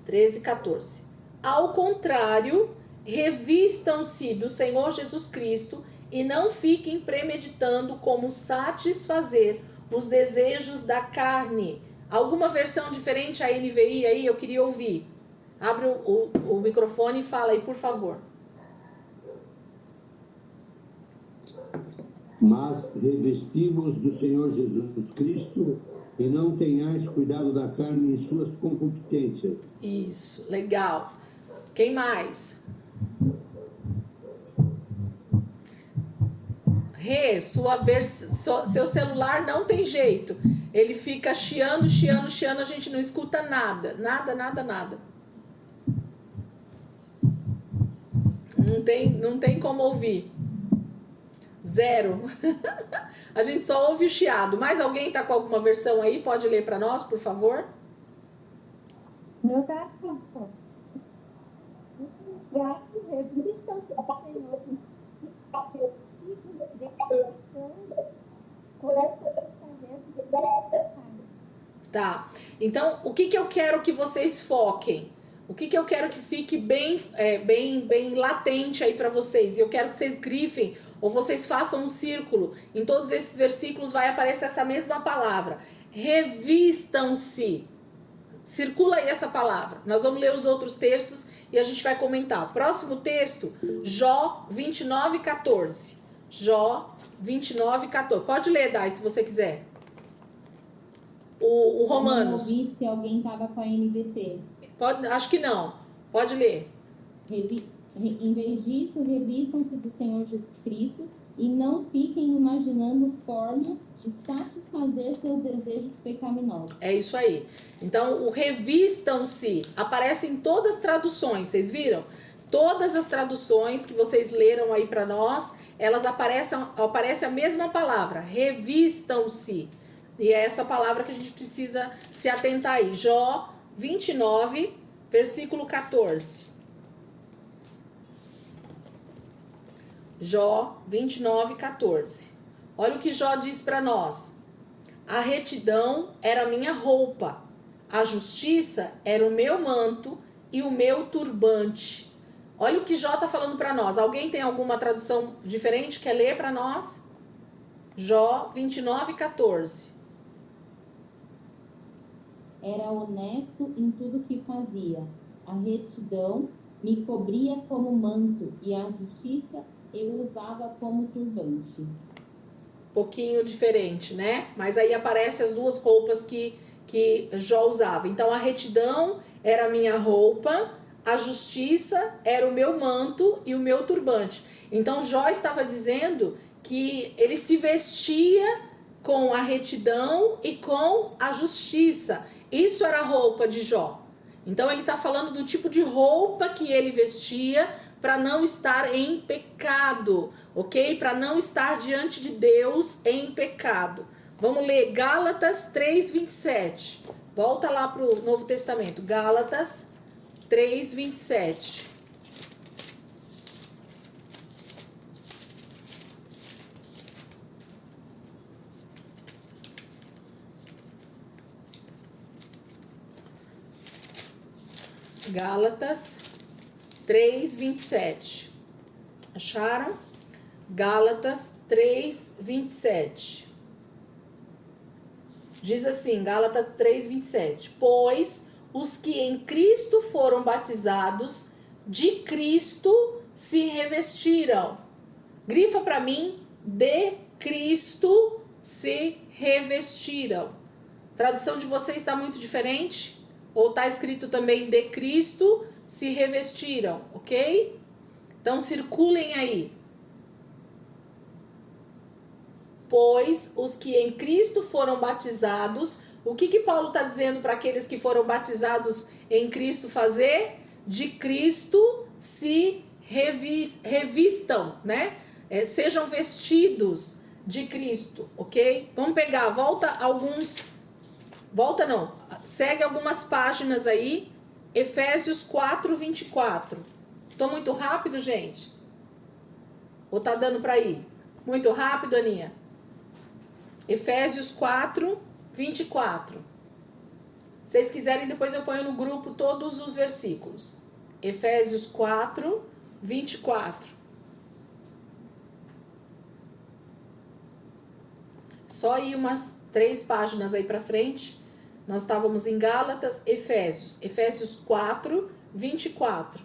13, 14. Ao contrário, revistam-se do Senhor Jesus Cristo e não fiquem premeditando como satisfazer os desejos da carne. Alguma versão diferente a NVI aí? Eu queria ouvir. Abre o microfone e fala aí, por favor. Mas revesti-vos do Senhor Jesus Cristo e não tenhais cuidado da carne e suas concupiscências. Isso, legal. Quem mais? Seu celular não tem jeito. Ele fica chiando, a gente não escuta nada. Nada. Não tem como ouvir. Zero. A gente só ouve o chiado. Mais alguém tá com alguma versão aí? Pode ler para nós, por favor? Meu carro. Revistam-se ao Senhor. Tá. Então, o que eu quero que vocês foquem? O que eu quero que fique bem latente aí para vocês? Eu quero que vocês grifem ou vocês façam um círculo. Em todos esses versículos vai aparecer essa mesma palavra. Revistam-se. Circula aí essa palavra. Nós vamos ler os outros textos e a gente vai comentar. Próximo texto, Jó 29, 14. Jó 29, 14. Pode ler, Dai, se você quiser. O Romanos. Eu não ouvi se alguém estava com a NVT. Pode, acho que não. Pode ler. Em vez disso, revistam-se do Senhor Jesus Cristo e não fiquem imaginando formas de satisfazer seus desejos pecaminosos. É isso aí. Então, o revistam-se aparece em todas as traduções, vocês viram? Todas as traduções que vocês leram aí para nós, elas aparece a mesma palavra, revistam-se. E é essa palavra que a gente precisa se atentar aí. Jó 29, versículo 14. Jó 29, 14. Olha o que Jó diz para nós. A retidão era a minha roupa, a justiça era o meu manto e o meu turbante. Olha o que Jó está falando para nós. Alguém tem alguma tradução diferente? Quer ler para nós? Jó 29, 14. Era honesto em tudo que fazia. A retidão me cobria como manto e a justiça eu usava como turbante. Pouquinho diferente, né? Mas aí aparecem as duas roupas que Jó usava. Então, a retidão era a minha roupa, a justiça era o meu manto e o meu turbante. Então, Jó estava dizendo que ele se vestia com a retidão e com a justiça. Isso era a roupa de Jó. Então, ele está falando do tipo de roupa que ele vestia para não estar em pecado, ok? Para não estar diante de Deus em pecado. Vamos ler Gálatas 3:27. Volta lá para o Novo Testamento. Gálatas 3:27. Gálatas 3:27. Acharam? Gálatas 3:27. Diz assim, Gálatas 3:27. Pois os que em Cristo foram batizados, de Cristo se revestiram. Grifa para mim, de Cristo se revestiram. Tradução de vocês está muito diferente? Ou está escrito também de Cristo se revestiram, ok? Então circulem aí. Pois os que em Cristo foram batizados, o que Paulo está dizendo para aqueles que foram batizados em Cristo fazer? De Cristo se revistam, né? Sejam vestidos de Cristo, ok? Vamos pegar, segue algumas páginas aí, Efésios 4:24. Tô muito rápido, gente? Ou tá dando para ir? Muito rápido, Aninha? Efésios 4:24. Se vocês quiserem, depois eu ponho no grupo todos os versículos. Efésios 4:24. Só ir umas 3 páginas aí para frente. Nós estávamos em Gálatas, Efésios 4:24.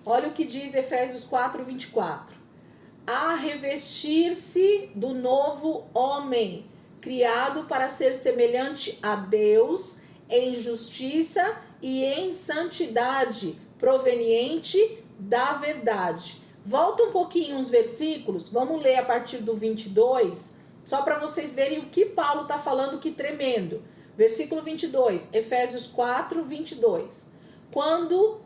Olha o que diz Efésios 4:24. A revestir-se do novo homem, criado para ser semelhante a Deus em justiça e em santidade, proveniente da verdade. Volta um pouquinho uns versículos, vamos ler a partir do 22, só para vocês verem o que Paulo está falando, que tremendo. Versículo 22, Efésios 4:22. Quanto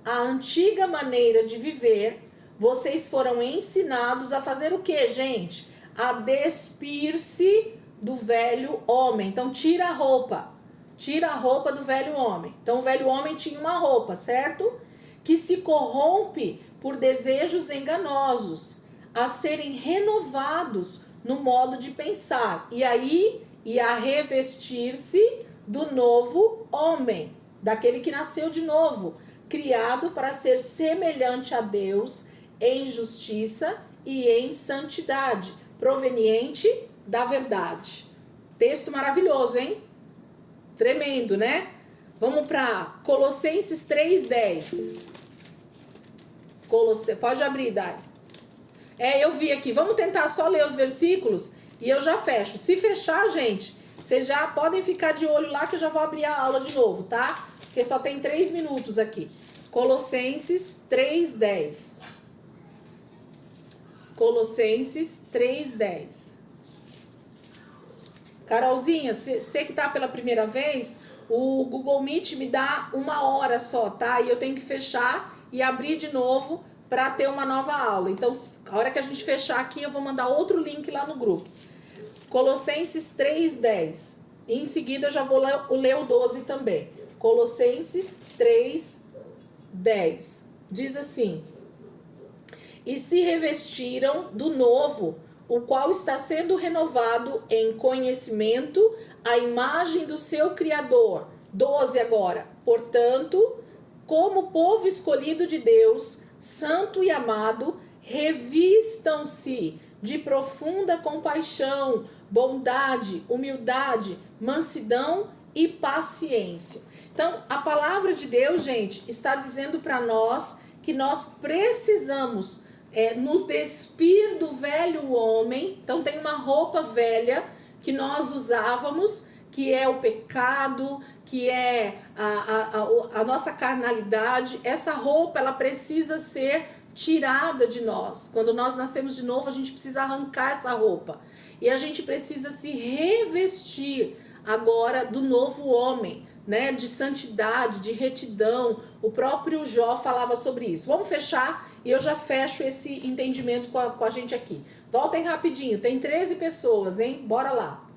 à antiga maneira de viver, vocês foram ensinados a fazer o que, gente? A despir-se do velho homem. Então, tira a roupa do velho homem. Então, o velho homem tinha uma roupa, certo? Que se corrompe por desejos enganosos, a serem renovados no modo de pensar. E aí, a revestir-se do novo homem, daquele que nasceu de novo, criado para ser semelhante a Deus em justiça e em santidade, proveniente da verdade. Texto maravilhoso, hein? Tremendo, né? Vamos para Colossenses 3:10. Pode abrir, Dai. Eu vi aqui. Vamos tentar só ler os versículos e eu já fecho. Se fechar, gente, vocês já podem ficar de olho lá que eu já vou abrir a aula de novo, tá? Porque só tem 3 minutos aqui. Colossenses 3:10. Colossenses 3:10. Carolzinha, você que tá pela primeira vez, o Google Meet me dá 1 hora só, tá? E eu tenho que fechar e abrir de novo para ter uma nova aula. Então, a hora que a gente fechar aqui, eu vou mandar outro link lá no grupo. Colossenses 3:10. E em seguida eu já vou ler o 12 também. Colossenses 3:10. Diz assim: e se revestiram do novo, o qual está sendo renovado em conhecimento à imagem do seu Criador. 12 agora. Portanto, como povo escolhido de Deus, santo e amado, revistam-se de profunda compaixão, bondade, humildade, mansidão e paciência. Então, a palavra de Deus, gente, está dizendo para nós que nós precisamos nos despir do velho homem. Então tem uma roupa velha que nós usávamos, que é o pecado, que é a nossa carnalidade. Essa roupa, ela precisa ser tirada de nós. Quando nós nascemos de novo, a gente precisa arrancar essa roupa. E a gente precisa se revestir agora do novo homem, né, de santidade, de retidão. O próprio Jó falava sobre isso. Vamos fechar e eu já fecho esse entendimento com a gente aqui. Voltem rapidinho, tem 13 pessoas, hein? Bora lá.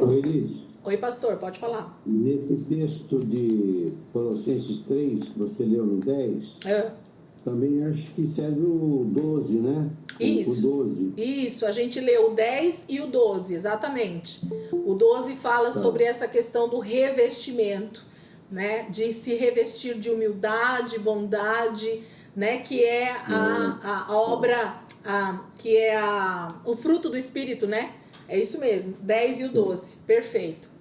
Elis, Oi, pastor, pode falar. nesse texto de Colossenses 3, que você leu no 10, também acho que serve o 12, né? Isso. O 12. Isso, a gente leu o 10 e o 12, exatamente. O 12 fala sobre essa questão do revestimento, né? De se revestir de humildade, bondade, né? Que é a obra, que é o fruto do Espírito, né? É isso mesmo, 10 e o 12, perfeito.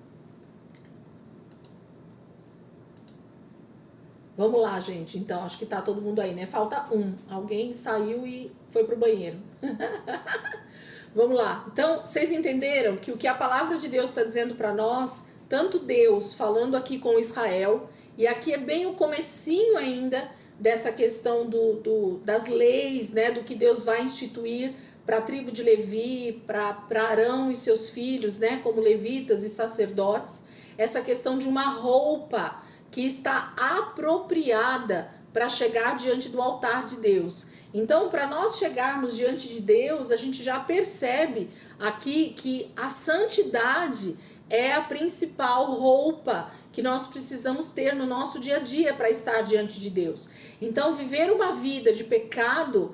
Vamos lá, gente. Então, acho que tá todo mundo aí, né? Falta um. Alguém saiu e foi pro banheiro. Vamos lá. Então, vocês entenderam que o que a palavra de Deus está dizendo para nós, tanto Deus falando aqui com Israel, e aqui é bem o comecinho ainda dessa questão das leis, né? Do que Deus vai instituir para a tribo de Levi, para Arão e seus filhos, né? Como levitas e sacerdotes. Essa questão de uma roupa que está apropriada para chegar diante do altar de Deus. Então, para nós chegarmos diante de Deus, a gente já percebe aqui que a santidade é a principal roupa que nós precisamos ter no nosso dia a dia para estar diante de Deus. Então, viver uma vida de pecado,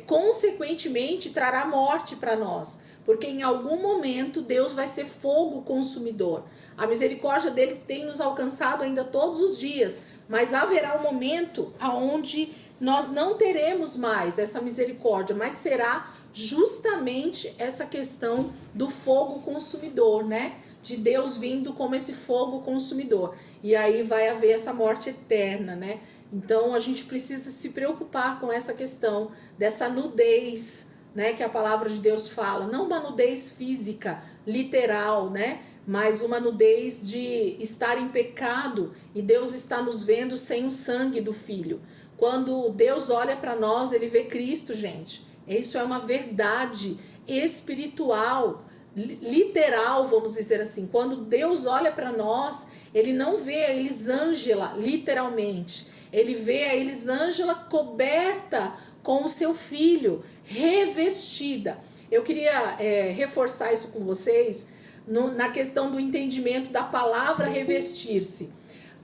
consequentemente, trará morte para nós. Porque em algum momento Deus vai ser fogo consumidor. A misericórdia dele tem nos alcançado ainda todos os dias, mas haverá um momento onde nós não teremos mais essa misericórdia, mas será justamente essa questão do fogo consumidor, né? De Deus vindo como esse fogo consumidor. E aí vai haver essa morte eterna, né? Então a gente precisa se preocupar com essa questão dessa nudez, né, que a palavra de Deus fala, não uma nudez física, literal, né, mas uma nudez de estar em pecado e Deus está nos vendo sem o sangue do Filho. Quando Deus olha para nós, ele vê Cristo, gente. Isso é uma verdade espiritual, literal, vamos dizer assim. Quando Deus olha para nós, ele não vê a Elisângela literalmente. Ele vê a Elisângela coberta com o seu filho, revestida. Eu queria reforçar isso com vocês na questão do entendimento da palavra revestir-se.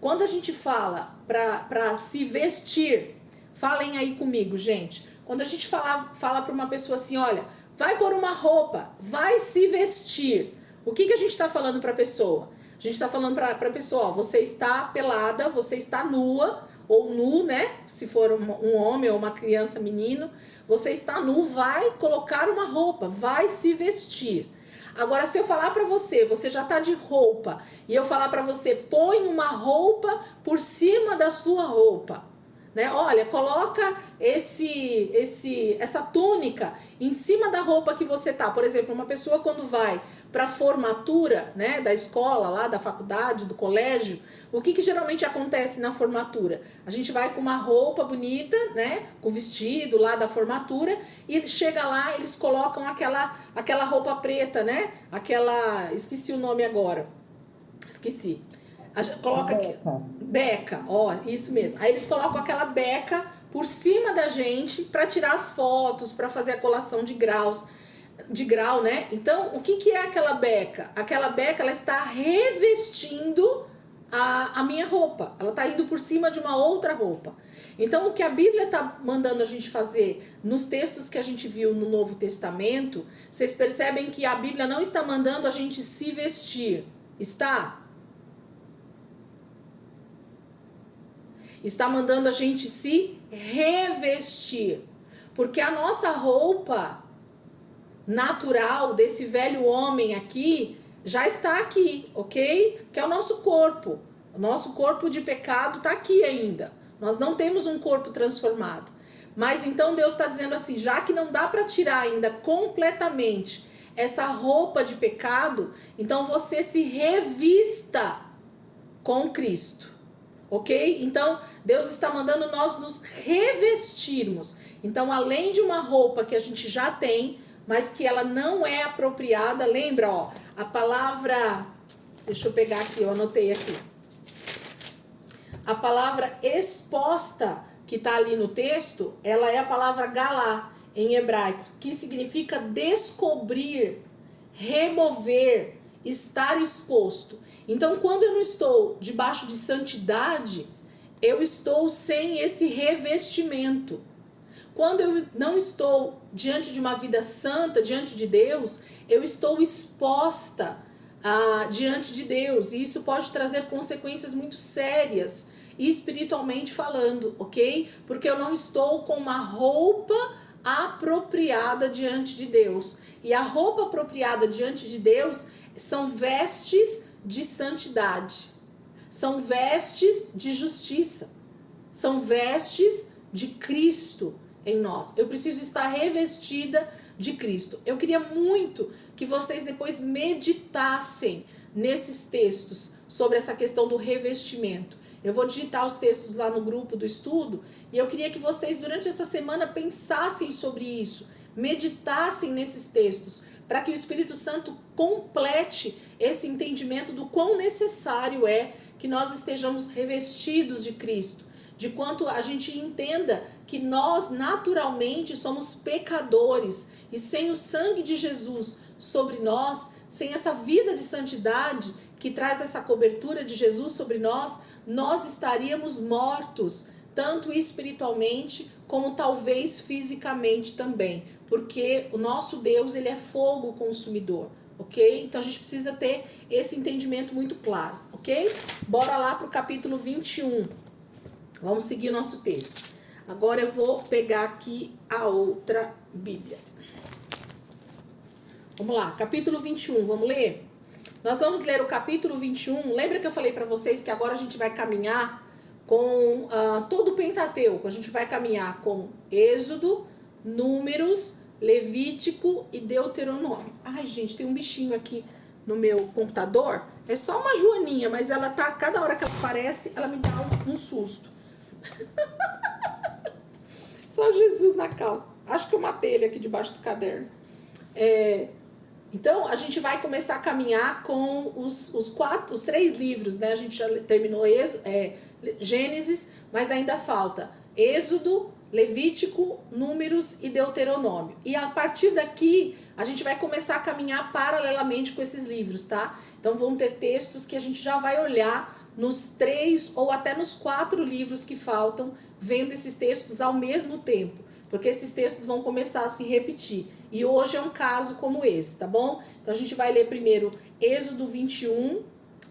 Quando a gente fala para se vestir, falem aí comigo, gente. Quando a gente fala para uma pessoa assim, olha, vai pôr uma roupa, vai se vestir. O que a gente está falando para a pessoa? A gente está falando para a pessoa, ó, você está pelada, você está nua, ou nu, né? Se for um homem ou uma criança, menino, você está nu, vai colocar uma roupa, vai se vestir. Agora, se eu falar para você, você já tá de roupa, e eu falar para você, põe uma roupa por cima da sua roupa, né? Olha, coloca essa túnica em cima da roupa que você tá. Por exemplo, uma pessoa quando vai para formatura, né, da escola, lá da faculdade, do colégio, o que geralmente acontece na formatura? A gente vai com uma roupa bonita, né, com o vestido lá da formatura, e chega lá, eles colocam aquela roupa preta, né, esqueci o nome agora, esqueci. Coloca beca, ó, isso mesmo. Aí eles colocam aquela beca por cima da gente para tirar as fotos, para fazer a colação de grau, né? Então, o que é aquela beca? Aquela beca, ela está revestindo a minha roupa. Ela está indo por cima de uma outra roupa. Então, o que a Bíblia está mandando a gente fazer nos textos que a gente viu no Novo Testamento, vocês percebem que a Bíblia não está mandando a gente se vestir. Está mandando a gente se revestir. Porque a nossa roupa natural desse velho homem aqui já está aqui, ok? Que é o nosso corpo. O nosso corpo de pecado está aqui ainda. Nós não temos um corpo transformado. Mas então Deus está dizendo assim, já que não dá para tirar ainda completamente essa roupa de pecado, então você se revista com Cristo, ok? Então Deus está mandando nós nos revestirmos. Então, além de uma roupa que a gente já tem, mas que ela não é apropriada, lembra, ó, a palavra, deixa eu pegar aqui, eu anotei aqui. A palavra exposta que está ali no texto, ela é a palavra galá em hebraico, que significa descobrir, remover, estar exposto. Então, quando eu não estou debaixo de santidade, eu estou sem esse revestimento. Quando eu não estou diante de uma vida santa, diante de Deus, eu estou exposta diante de Deus. E isso pode trazer consequências muito sérias, espiritualmente falando, ok? Porque eu não estou com uma roupa apropriada diante de Deus. E a roupa apropriada diante de Deus são vestes de santidade. São vestes de justiça. São vestes de Cristo em nós. Eu preciso estar revestida de Cristo. Eu queria muito que vocês depois meditassem nesses textos sobre essa questão do revestimento. Eu vou digitar os textos lá no grupo do estudo e eu queria que vocês durante essa semana pensassem sobre isso, meditassem nesses textos, para que o Espírito Santo complete esse entendimento do quão necessário é que nós estejamos revestidos de Cristo, de quanto a gente entenda que nós naturalmente somos pecadores e sem o sangue de Jesus sobre nós, sem essa vida de santidade que traz essa cobertura de Jesus sobre nós, nós estaríamos mortos, tanto espiritualmente como talvez fisicamente também, porque o nosso Deus, ele é fogo consumidor, ok? Então a gente precisa ter esse entendimento muito claro, ok? Bora lá para o capítulo 21. Vamos seguir o nosso texto. Agora eu vou pegar aqui a outra Bíblia. Vamos lá, capítulo 21, vamos ler? Nós vamos ler o capítulo 21. Lembra que eu falei para vocês que agora a gente vai caminhar com todo o Pentateuco. A gente vai caminhar com Êxodo, Números, Levítico e Deuteronômio. Ai, gente, tem um bichinho aqui no meu computador. É só uma joaninha, mas ela tá, cada hora que ela aparece, ela me dá um susto. Só Jesus na causa. Acho que eu matei ele aqui debaixo do caderno. Então, a gente vai começar a caminhar com os 3 livros, né? A gente já terminou Gênesis, mas ainda falta Êxodo, Levítico, Números e Deuteronômio. E a partir daqui, a gente vai começar a caminhar paralelamente com esses livros, tá? Então, vão ter textos que a gente já vai olhar nos 3 ou até nos 4 livros que faltam, vendo esses textos ao mesmo tempo, porque esses textos vão começar a se repetir. E hoje é um caso como esse, tá bom? Então, a gente vai ler primeiro Êxodo 21,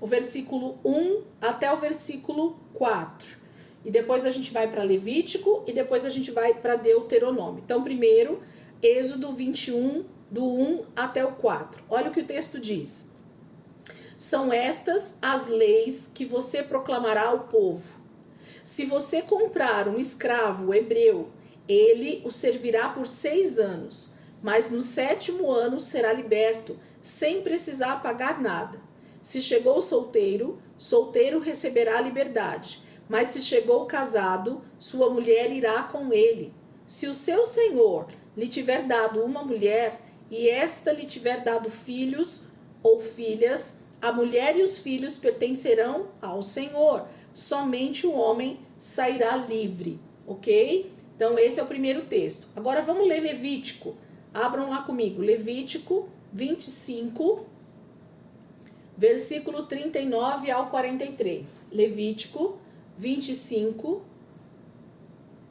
o versículo 1 até o versículo 4. E depois a gente vai para Levítico e depois a gente vai para Deuteronômio. Então, primeiro, Êxodo 21, do 1 até o 4. Olha o que o texto diz. São estas as leis que você proclamará ao povo. Se você comprar um escravo hebreu, ele o servirá por 6 anos, mas no 7º ano será liberto, sem precisar pagar nada. Se chegou solteiro, solteiro receberá a liberdade, mas se chegou casado, sua mulher irá com ele. Se o seu senhor lhe tiver dado uma mulher, e esta lhe tiver dado filhos ou filhas, a mulher e os filhos pertencerão ao Senhor. Somente o homem sairá livre, ok? Então, esse é o primeiro texto. Agora, vamos ler Levítico. Abram lá comigo. Levítico 25, versículo 39 ao 43. Levítico 25,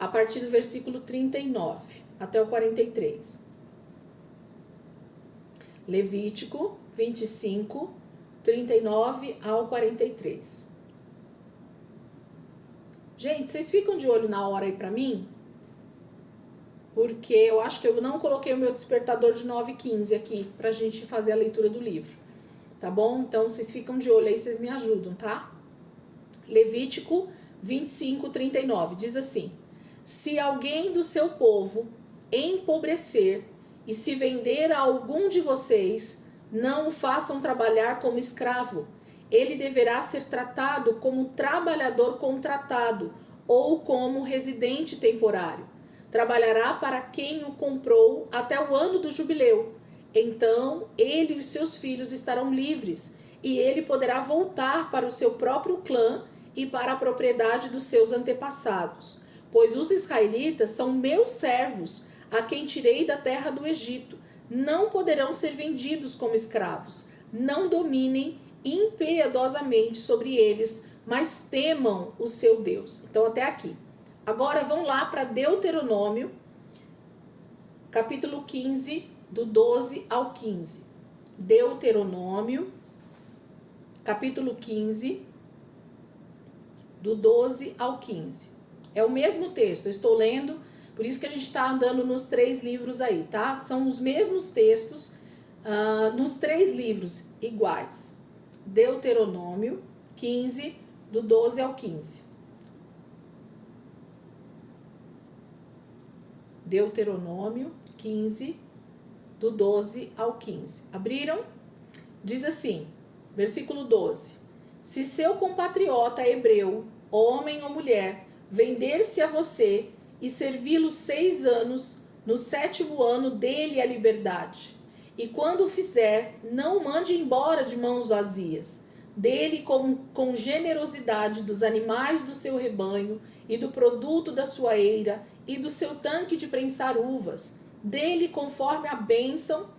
a partir do versículo 39 até o 43. Levítico 25, 39 ao 43. Gente, vocês ficam de olho na hora aí pra mim? Porque eu acho que eu não coloquei o meu despertador de 9h15 aqui pra gente fazer a leitura do livro. Tá bom? Então, vocês ficam de olho aí, vocês me ajudam, tá? Levítico 25, 39. Diz assim: se alguém do seu povo empobrecer e se vender a algum de vocês, não o façam trabalhar como escravo. Ele deverá ser tratado como trabalhador contratado ou como residente temporário. Trabalhará para quem o comprou até o ano do jubileu. Então, ele e os seus filhos estarão livres, e ele poderá voltar para o seu próprio clã e para a propriedade dos seus antepassados. Pois os israelitas são meus servos, a quem tirei da terra do Egito. Não poderão ser vendidos como escravos. Não dominem impiedosamente sobre eles, mas temam o seu Deus. Então, até aqui. Agora, vamos lá para Deuteronômio, capítulo 15, do 12 ao 15. Deuteronômio, capítulo 15, do 12 ao 15. É o mesmo texto, eu estou lendo, por isso que a gente está andando nos 3 livros aí, tá? São os mesmos textos nos 3 livros iguais. Deuteronômio 15, do 12 ao 15. Deuteronômio 15, do 12 ao 15. Abriram? Diz assim, versículo 12. Se seu compatriota hebreu, homem ou mulher, vender-se a você e servi-lo 6 anos, no 7º ano dele a liberdade. E quando o fizer, não o mande embora de mãos vazias. Dele com generosidade dos animais do seu rebanho e do produto da sua eira e do seu tanque de prensar uvas. Dele conforme a bênção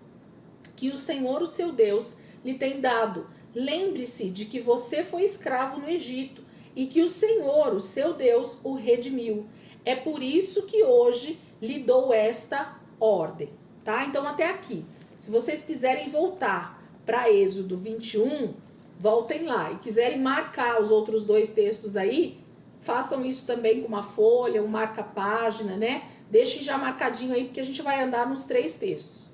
que o Senhor, o seu Deus, lhe tem dado. Lembre-se de que você foi escravo no Egito e que o Senhor, o seu Deus, o redimiu. É por isso que hoje lhe dou esta ordem. Tá? Então, até aqui. Se vocês quiserem voltar para Êxodo 21, voltem lá. E quiserem marcar os outros 2 textos aí, façam isso também com uma folha, um marca-página, né? Deixem já marcadinho aí, porque a gente vai andar nos 3 textos.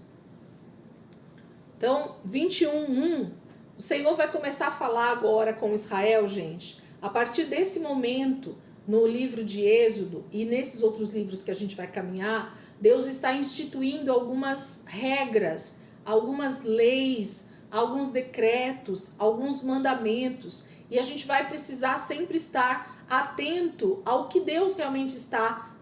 Então, 21:1, o Senhor vai começar a falar agora com Israel, gente. A partir desse momento, no livro de Êxodo e nesses outros livros que a gente vai caminhar, Deus está instituindo algumas regras, algumas leis, alguns decretos, alguns mandamentos, e a gente vai precisar sempre estar atento ao que Deus realmente está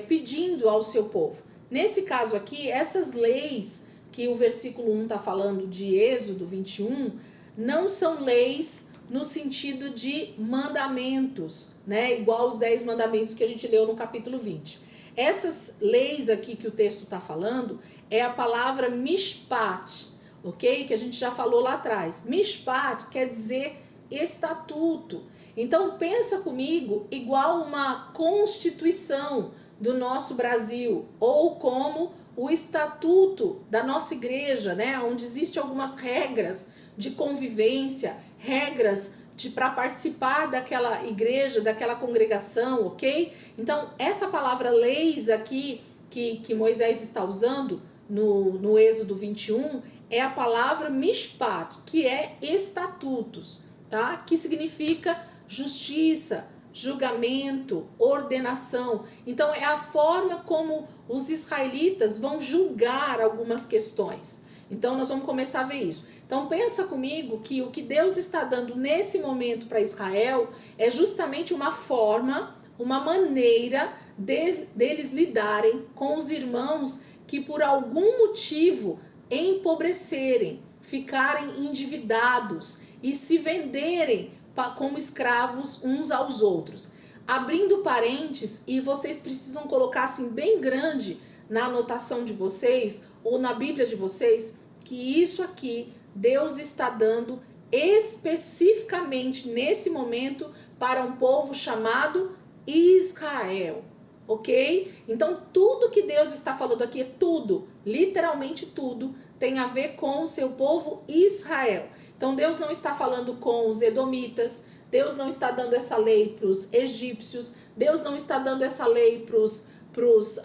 pedindo ao seu povo. Nesse caso aqui, essas leis que o versículo 1 está falando de Êxodo 21, não são leis no sentido de mandamentos, né? Igual os 10 mandamentos que a gente leu no capítulo 20. Essas leis aqui que o texto está falando é a palavra mishpat, ok? Que a gente já falou lá atrás. Mishpat quer dizer estatuto. Então pensa comigo igual uma constituição do nosso Brasil, ou como o estatuto da nossa igreja, né? Onde existem algumas regras de convivência, regras para participar daquela igreja, daquela congregação, ok? Então, essa palavra leis aqui que Moisés está usando no Êxodo 21 é a palavra mishpat, que é estatutos, tá? Que significa justiça, julgamento, ordenação. Então, é a forma como os israelitas vão julgar algumas questões. Então, nós vamos começar a ver isso. Então, pensa comigo que o que Deus está dando nesse momento para Israel é justamente uma forma, uma maneira deles lidarem com os irmãos que por algum motivo empobrecerem, ficarem endividados e se venderem como escravos uns aos outros. Abrindo parênteses, e vocês precisam colocar assim bem grande na anotação de vocês ou na Bíblia de vocês, que isso aqui Deus está dando especificamente nesse momento para um povo chamado Israel, ok? Então tudo que Deus está falando aqui, tudo, literalmente tudo, tem a ver com o seu povo Israel. Então Deus não está falando com os edomitas, Deus não está dando essa lei para os egípcios, Deus não está dando essa lei para os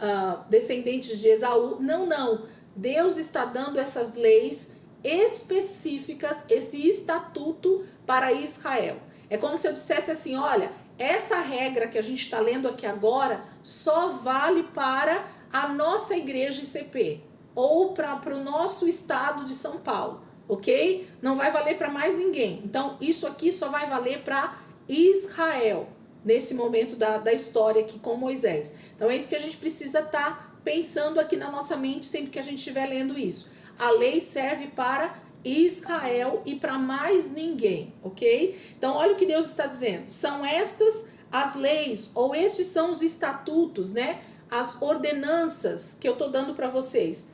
descendentes de Esaú, não. Deus está dando essas leis específicas, esse estatuto para Israel. É como se eu dissesse assim, olha, essa regra que a gente está lendo aqui agora só vale para a nossa igreja ICP ou para o nosso estado de São Paulo, ok? Não vai valer para mais ninguém. Então, isso aqui só vai valer para Israel, nesse momento da história aqui com Moisés. Então, é isso que a gente precisa estar pensando aqui na nossa mente sempre que a gente estiver lendo isso. A lei serve para Israel e para mais ninguém, ok? Então, olha o que Deus está dizendo. São estas as leis, ou estes são os estatutos, né? As ordenanças que eu estou dando para vocês.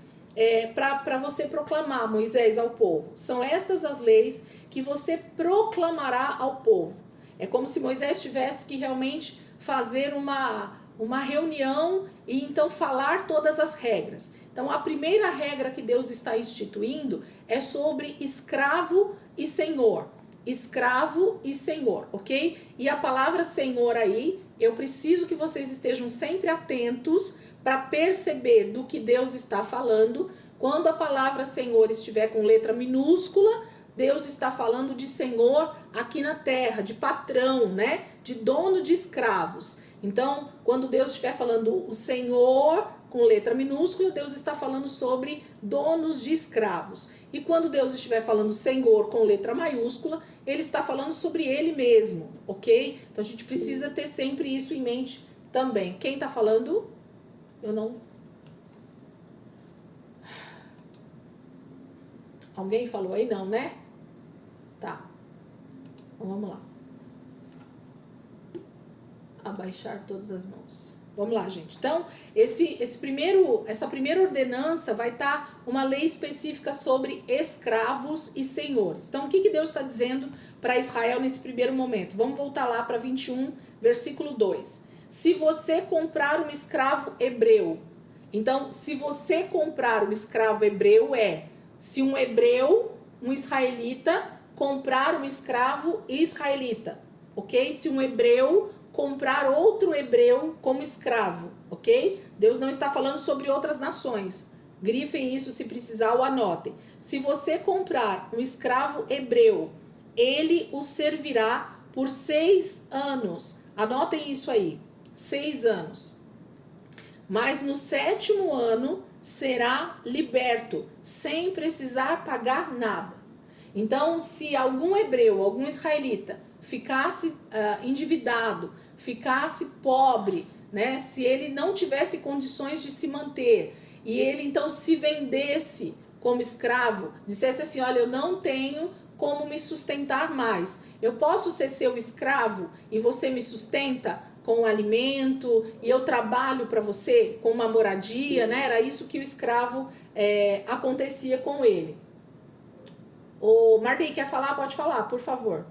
Para você proclamar, Moisés, ao povo. São estas as leis que você proclamará ao povo. É como se Moisés tivesse que realmente fazer uma reunião e então falar todas as regras. Então, a primeira regra que Deus está instituindo é sobre escravo e senhor. Escravo e senhor, ok? E a palavra senhor aí, eu preciso que vocês estejam sempre atentos para perceber do que Deus está falando. Quando a palavra senhor estiver com letra minúscula, Deus está falando de senhor aqui na terra, de patrão, né? De dono de escravos. Então, quando Deus estiver falando o senhor com letra minúscula, Deus está falando sobre donos de escravos. E quando Deus estiver falando Senhor com letra maiúscula, Ele está falando sobre Ele mesmo, ok? Então a gente precisa ter sempre isso em mente também. Quem está falando? Eu não... Alguém falou aí? Não, né? Tá. Então vamos lá. Abaixar todas as mãos. Vamos lá, gente. Então, essa primeira ordenança vai estar uma lei específica sobre escravos e senhores. Então, o que Deus está dizendo para Israel nesse primeiro momento? Vamos voltar lá para 21, versículo 2. Se você comprar um escravo hebreu, então, se você comprar um escravo hebreu se um hebreu, um israelita, comprar um escravo israelita, ok? Se um hebreu comprar outro hebreu como escravo, ok? Deus não está falando sobre outras nações. Grifem isso se precisar ou anotem. Se você comprar um escravo hebreu, ele o servirá por 6 anos. Anotem isso aí, 6 anos. mas no 7º ano será liberto, sem precisar pagar nada. Então, se algum hebreu, algum israelita ficasse endividado, ficasse pobre, né, se ele não tivesse condições de se manter, e ele então se vendesse como escravo, dissesse assim, olha, eu não tenho como me sustentar mais, eu posso ser seu escravo e você me sustenta com alimento e eu trabalho para você com uma moradia, né? Era isso que o escravo acontecia com ele. O Marley quer falar? Pode falar, por favor.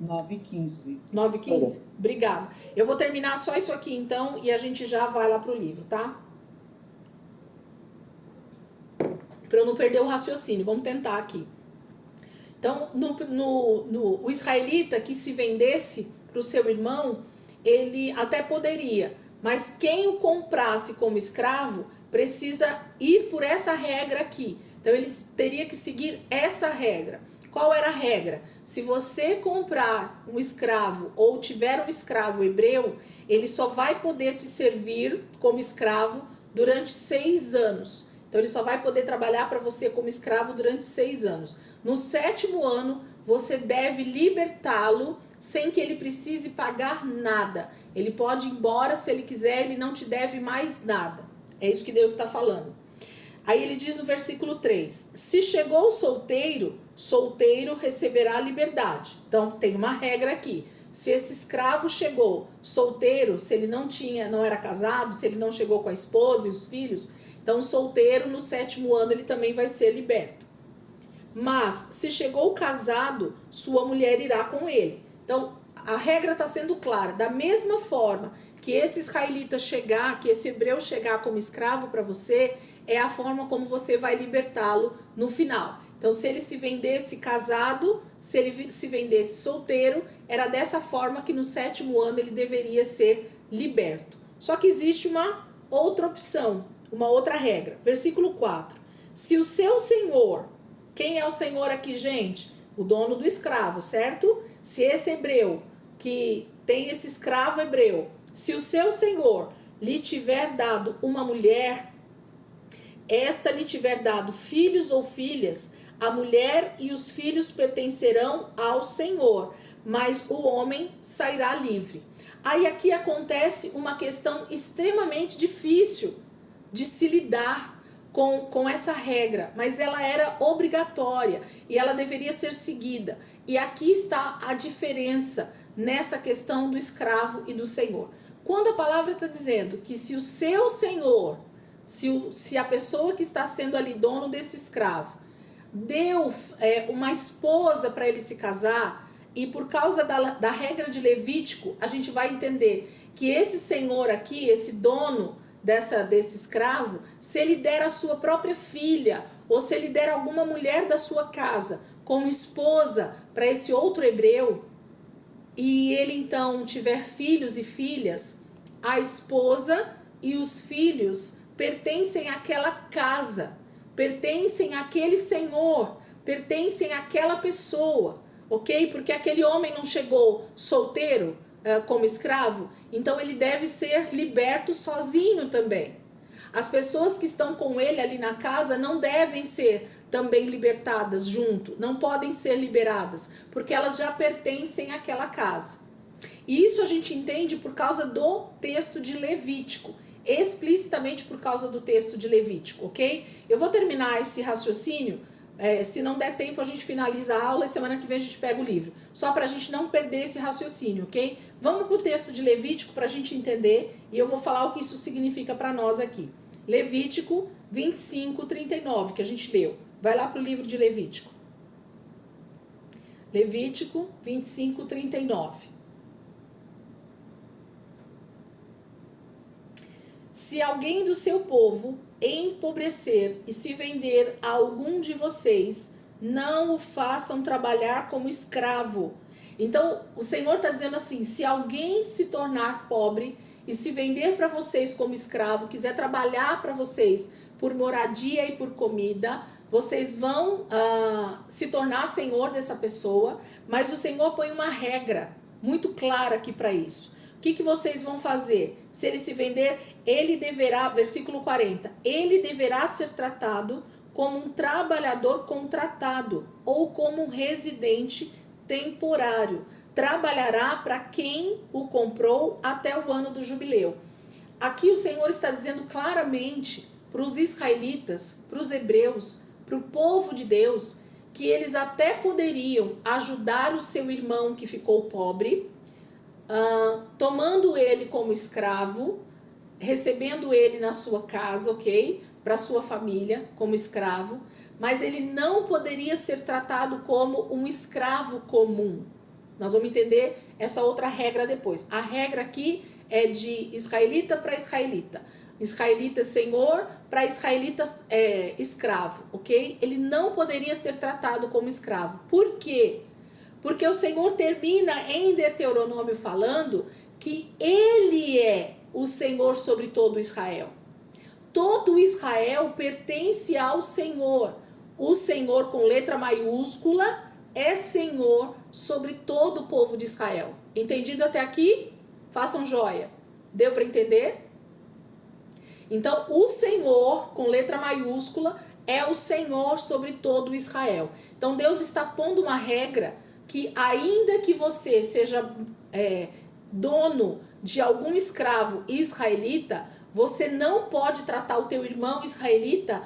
9h15. 9h15? Obrigada. Eu vou terminar só isso aqui então e a gente já vai lá pro livro, tá? Para eu não perder o raciocínio, vamos tentar aqui. Então, o israelita que se vendesse para o seu irmão, ele até poderia, mas quem o comprasse como escravo precisa ir por essa regra aqui. Então, ele teria que seguir essa regra. Qual era a regra? Se você comprar um escravo ou tiver um escravo hebreu, ele só vai poder te servir como escravo durante 6 anos. Então, ele só vai poder trabalhar para você como escravo durante 6 anos. No 7º ano, você deve libertá-lo sem que ele precise pagar nada. Ele pode ir embora se ele quiser, ele não te deve mais nada. É isso que Deus está falando. Aí ele diz no versículo 3, se chegou solteiro, solteiro receberá liberdade. Então tem uma regra aqui. Se esse escravo chegou solteiro, se ele não era casado, se ele não chegou com a esposa e os filhos, então solteiro no 7º ano ele também vai ser liberto. Mas se chegou casado, sua mulher irá com ele. Então a regra está sendo clara. Da mesma forma que esse israelita chegar, que esse hebreu chegar como escravo para você, é a forma como você vai libertá-lo no final. Então, se ele se vendesse casado, se ele se vendesse solteiro, era dessa forma que no 7º ano ele deveria ser liberto. Só que existe uma outra opção, uma outra regra. Versículo 4. Se o seu senhor, quem é o senhor aqui, gente? O dono do escravo, certo? Se esse hebreu, que tem esse escravo hebreu, se o seu senhor lhe tiver dado uma mulher, esta lhe tiver dado filhos ou filhas, a mulher e os filhos pertencerão ao senhor, mas o homem sairá livre. Aí aqui acontece uma questão extremamente difícil de se lidar com essa regra, mas ela era obrigatória e ela deveria ser seguida. E aqui está a diferença nessa questão do escravo e do senhor. Quando a palavra está dizendo que se o seu senhor, se a pessoa que está sendo ali dono desse escravo, deu uma esposa para ele se casar, e por causa da regra de Levítico, a gente vai entender que esse senhor aqui, esse dono desse escravo, se ele der a sua própria filha, ou se ele der alguma mulher da sua casa como esposa para esse outro hebreu, e ele então tiver filhos e filhas, a esposa e os filhos pertencem àquela casa, pertencem àquele senhor, pertencem àquela pessoa, ok? Porque aquele homem não chegou solteiro como escravo, então ele deve ser liberto sozinho também. As pessoas que estão com ele ali na casa não devem ser também libertadas junto, não podem ser liberadas, porque elas já pertencem àquela casa. E isso a gente entende por causa do texto de Levítico, explicitamente por causa do texto de Levítico, ok? Eu vou terminar esse raciocínio, se não der tempo a gente finaliza a aula e semana que vem a gente pega o livro, só para a gente não perder esse raciocínio, ok? Vamos para o texto de Levítico para a gente entender e eu vou falar o que isso significa para nós aqui. Levítico 25, 39, que a gente leu. Vai lá para o livro de Levítico. Levítico 25, 39. Se alguém do seu povo empobrecer e se vender a algum de vocês, não o façam trabalhar como escravo. Então, o Senhor está dizendo assim, se alguém se tornar pobre e se vender para vocês como escravo, quiser trabalhar para vocês por moradia e por comida, vocês vão se tornar senhor dessa pessoa, mas o Senhor põe uma regra muito clara aqui para isso. O que vocês vão fazer? se ele se vender, ele deverá, versículo 40, ele deverá ser tratado como um trabalhador contratado ou como um residente temporário. Trabalhará para quem o comprou até o ano do jubileu. Aqui o Senhor está dizendo claramente para os israelitas, para os hebreus, para o povo de Deus, que eles até poderiam ajudar o seu irmão que ficou pobre, tomando ele como escravo, recebendo ele na sua casa, ok? Para sua família, como escravo, mas ele não poderia ser tratado como um escravo comum. Nós vamos entender essa outra regra depois. A regra aqui é de israelita para israelita. Israelita senhor para israelita escravo, ok? Ele não poderia ser tratado como escravo. Por quê? Porque o Senhor termina em Deuteronômio falando que ele é o Senhor sobre todo Israel. Todo Israel pertence ao Senhor. O Senhor com letra maiúscula é Senhor sobre todo o povo de Israel. Entendido até aqui? Façam joia. Deu para entender? Então, o Senhor com letra maiúscula é o Senhor sobre todo Israel. Então, Deus está pondo uma regra que ainda que você seja dono de algum escravo israelita, você não pode tratar o teu irmão israelita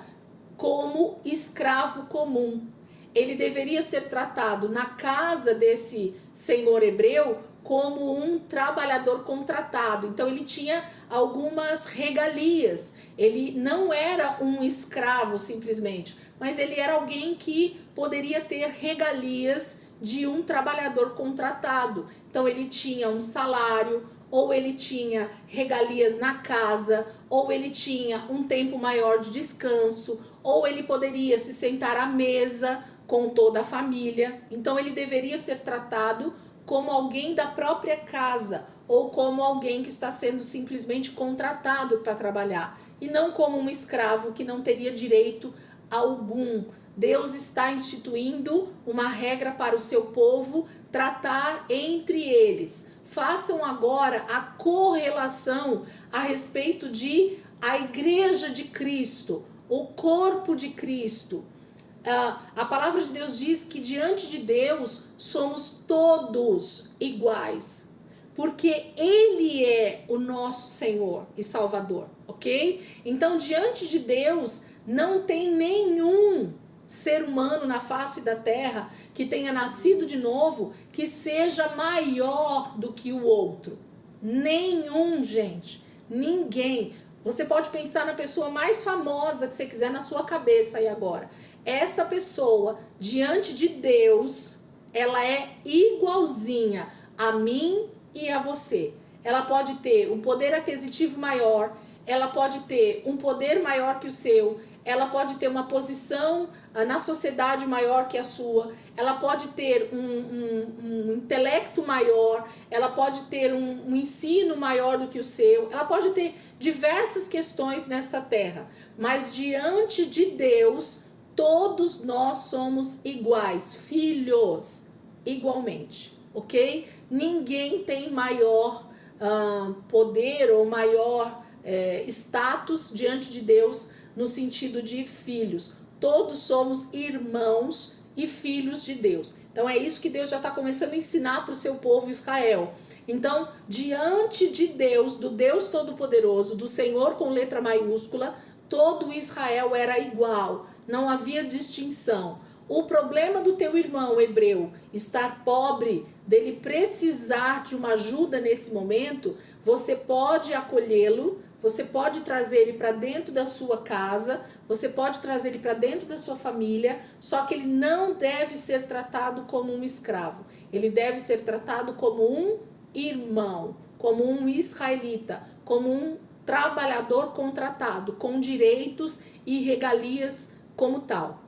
como escravo comum. Ele deveria ser tratado na casa desse senhor hebreu como um trabalhador contratado. Então ele tinha algumas regalias. Ele não era um escravo simplesmente, mas ele era alguém que poderia ter regalias de um trabalhador contratado. Então ele tinha um salário, ou ele tinha regalias na casa, ou ele tinha um tempo maior de descanso, ou ele poderia se sentar à mesa com toda a família. Então ele deveria ser tratado como alguém da própria casa, ou como alguém que está sendo simplesmente contratado para trabalhar, e não como um escravo que não teria direito algum. Deus está instituindo uma regra para o seu povo tratar entre eles. Façam agora a correlação a respeito de a igreja de Cristo, o corpo de Cristo. A palavra de Deus diz que diante de Deus somos todos iguais, porque Ele é o nosso Senhor e Salvador, ok? Então, diante de Deus não tem nenhum ser humano na face da terra que tenha nascido de novo que seja maior do que o outro. Nenhum, gente. Ninguém. Você pode pensar na pessoa mais famosa que você quiser na sua cabeça aí agora. Essa pessoa, diante de Deus, ela é igualzinha a mim e a você. Ela pode ter um poder aquisitivo maior, ela pode ter um poder maior que o seu, ela pode ter uma posição na sociedade maior que a sua, ela pode ter um intelecto maior, ela pode ter um ensino maior do que o seu, ela pode ter diversas questões nesta terra, mas diante de Deus, todos nós somos iguais, filhos, igualmente, ok? Ninguém tem maior poder ou maior status diante de Deus no sentido de filhos. Todos somos irmãos e filhos de Deus. Então é isso que Deus já está começando a ensinar para o seu povo Israel. Então, diante de Deus, do Deus Todo-Poderoso, do Senhor com letra maiúscula, todo Israel era igual, não havia distinção. O problema do teu irmão hebreu estar pobre, dele precisar de uma ajuda nesse momento, você pode acolhê-lo, você pode trazer ele para dentro da sua casa, você pode trazer ele para dentro da sua família, só que ele não deve ser tratado como um escravo. Ele deve ser tratado como um irmão, como um israelita, como um trabalhador contratado, com direitos e regalias como tal.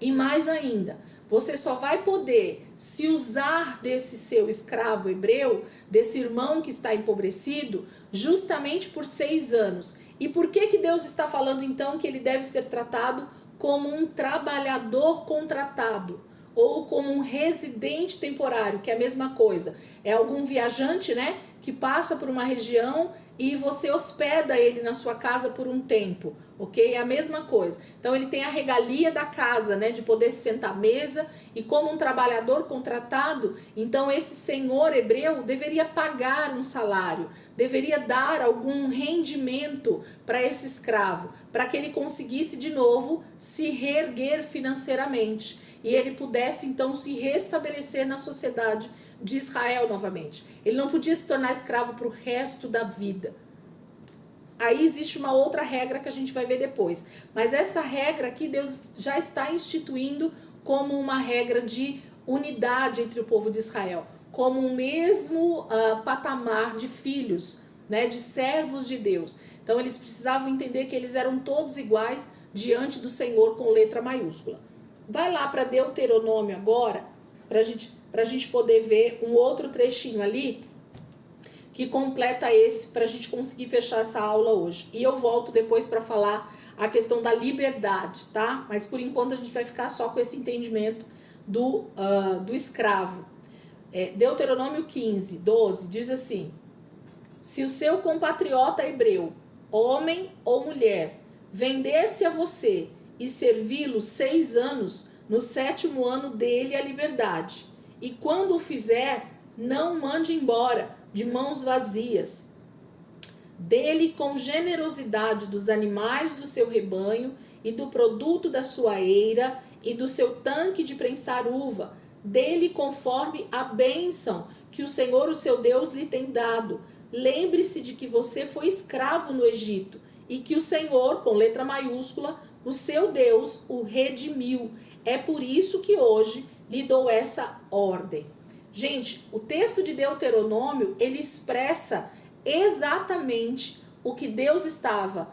E mais ainda, você só vai poder se usar desse seu escravo hebreu, desse irmão que está empobrecido, justamente por 6 anos. E por que Deus está falando então que ele deve ser tratado como um trabalhador contratado? Ou como um residente temporário, que é a mesma coisa. É algum viajante, né, que passa por uma região e você hospeda ele na sua casa por um tempo, ok? É a mesma coisa. Então ele tem a regalia da casa, né, de poder se sentar à mesa, e como um trabalhador contratado, então esse senhor hebreu deveria pagar um salário, deveria dar algum rendimento para esse escravo, para que ele conseguisse de novo se reerguer financeiramente e ele pudesse então se restabelecer na sociedade de Israel novamente. Ele não podia se tornar escravo para o resto da vida. Aí existe uma outra regra que a gente vai ver depois. Mas essa regra aqui Deus já está instituindo como uma regra de unidade entre o povo de Israel, como um mesmo patamar de filhos, né, de servos de Deus. Então eles precisavam entender que eles eram todos iguais diante do Senhor com letra maiúscula. Vai lá para Deuteronômio agora, para a gente poder ver um outro trechinho ali que completa esse, para a gente conseguir fechar essa aula hoje. E eu volto depois para falar a questão da liberdade, tá? Mas por enquanto a gente vai ficar só com esse entendimento do escravo. Deuteronômio 15, 12, diz assim: se o seu compatriota hebreu, homem ou mulher, vender-se a você e servi-lo 6 anos, no 7º ano dele a liberdade. E quando o fizer, não mande embora de mãos vazias. Dele com generosidade dos animais do seu rebanho e do produto da sua eira e do seu tanque de prensar uva. Dele conforme a bênção que o Senhor, o seu Deus, lhe tem dado. Lembre-se de que você foi escravo no Egito e que o Senhor, com letra maiúscula, o seu Deus, o redimiu. É por isso que hoje lhe dou essa ordem. Gente, o texto de Deuteronômio, ele expressa exatamente o que Deus estava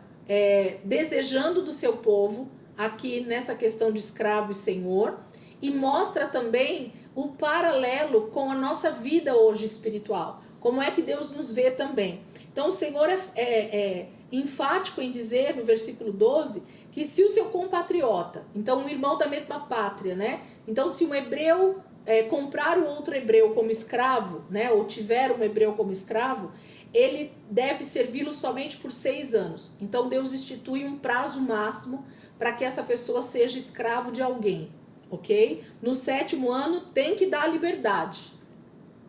desejando do seu povo, aqui nessa questão de escravo e senhor, e mostra também o paralelo com a nossa vida hoje espiritual, como é que Deus nos vê também. Então o Senhor é enfático em dizer no versículo 12, que se o seu compatriota, então um irmão da mesma pátria, né? Então se um hebreu comprar o outro hebreu como escravo, né? Ou tiver um hebreu como escravo, ele deve servi-lo somente por 6 anos. Então Deus institui um prazo máximo para que essa pessoa seja escravo de alguém, ok? No 7º ano tem que dar liberdade,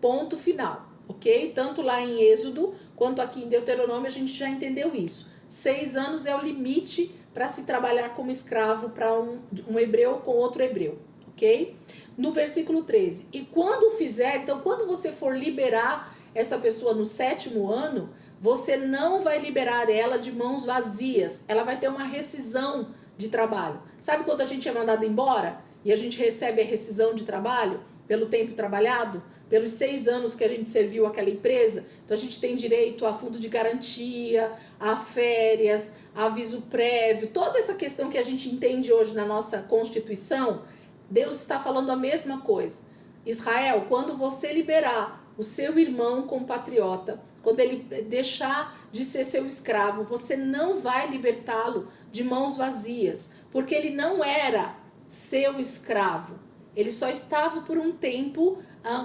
ponto final, ok? Tanto lá em Êxodo quanto aqui em Deuteronômio a gente já entendeu isso. 6 anos é o limite para se trabalhar como escravo para um hebreu com outro hebreu, ok? No versículo 13, e quando fizer, então quando você for liberar essa pessoa no 7º ano, você não vai liberar ela de mãos vazias, ela vai ter uma rescisão de trabalho. Sabe quando a gente é mandado embora e a gente recebe a rescisão de trabalho pelo tempo trabalhado? Pelos 6 anos que a gente serviu aquela empresa, então a gente tem direito a fundo de garantia, a férias, a aviso prévio, toda essa questão que a gente entende hoje na nossa Constituição. Deus está falando a mesma coisa. Israel, quando você liberar o seu irmão compatriota, quando ele deixar de ser seu escravo, você não vai libertá-lo de mãos vazias, porque ele não era seu escravo. Ele só estava por um tempo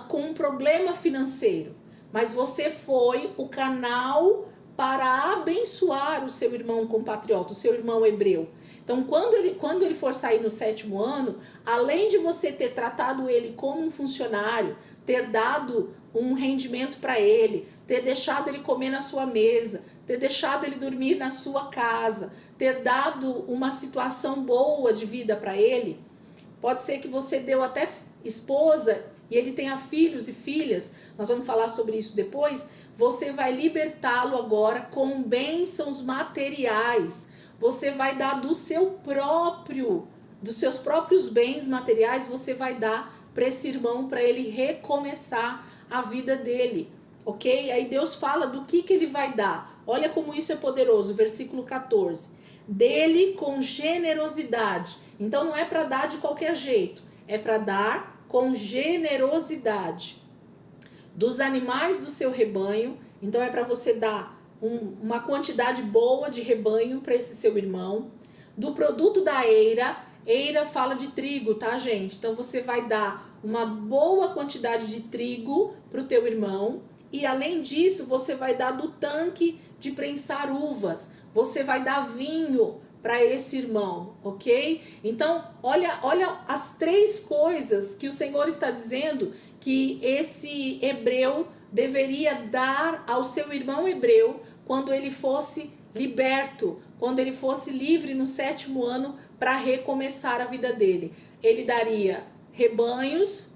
com um problema financeiro, mas você foi o canal para abençoar o seu irmão compatriota, o seu irmão hebreu. Então, quando ele for sair no 7º ano, além de você ter tratado ele como um funcionário, ter dado um rendimento para ele, ter deixado ele comer na sua mesa, ter deixado ele dormir na sua casa, ter dado uma situação boa de vida para ele, pode ser que você deu até esposa e ele tenha filhos e filhas, nós vamos falar sobre isso depois, você vai libertá-lo agora com bênçãos materiais. Você vai dar dos seus próprios bens materiais, você vai dar para esse irmão, para ele recomeçar a vida dele, ok? Aí Deus fala do que ele vai dar. Olha como isso é poderoso, versículo 14. Dele com generosidade. Então não é para dar de qualquer jeito, é para dar com generosidade. Dos animais do seu rebanho, então é para você dar uma quantidade boa de rebanho para esse seu irmão. Do produto da eira fala de trigo, tá, gente? Então você vai dar uma boa quantidade de trigo para o teu irmão. E além disso, você vai dar do tanque de prensar uvas, você vai dar vinho para esse irmão, ok? Então, olha as 3 coisas que o Senhor está dizendo que esse hebreu deveria dar ao seu irmão hebreu quando ele fosse liberto, quando ele fosse livre no 7º ano para recomeçar a vida dele. Ele daria rebanhos,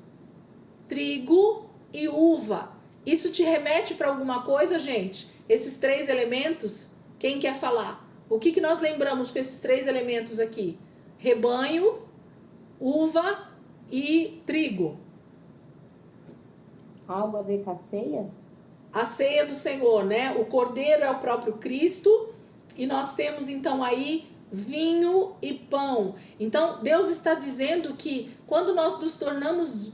trigo e uva. Isso te remete para alguma coisa, gente? Esses 3 elementos? Quem quer falar? O que nós lembramos com esses 3 elementos aqui? Rebanho, uva e trigo. Algo a ver com a ceia? A ceia do Senhor, né? O cordeiro é o próprio Cristo e nós temos então aí vinho e pão. Então Deus está dizendo que quando nós nos tornamos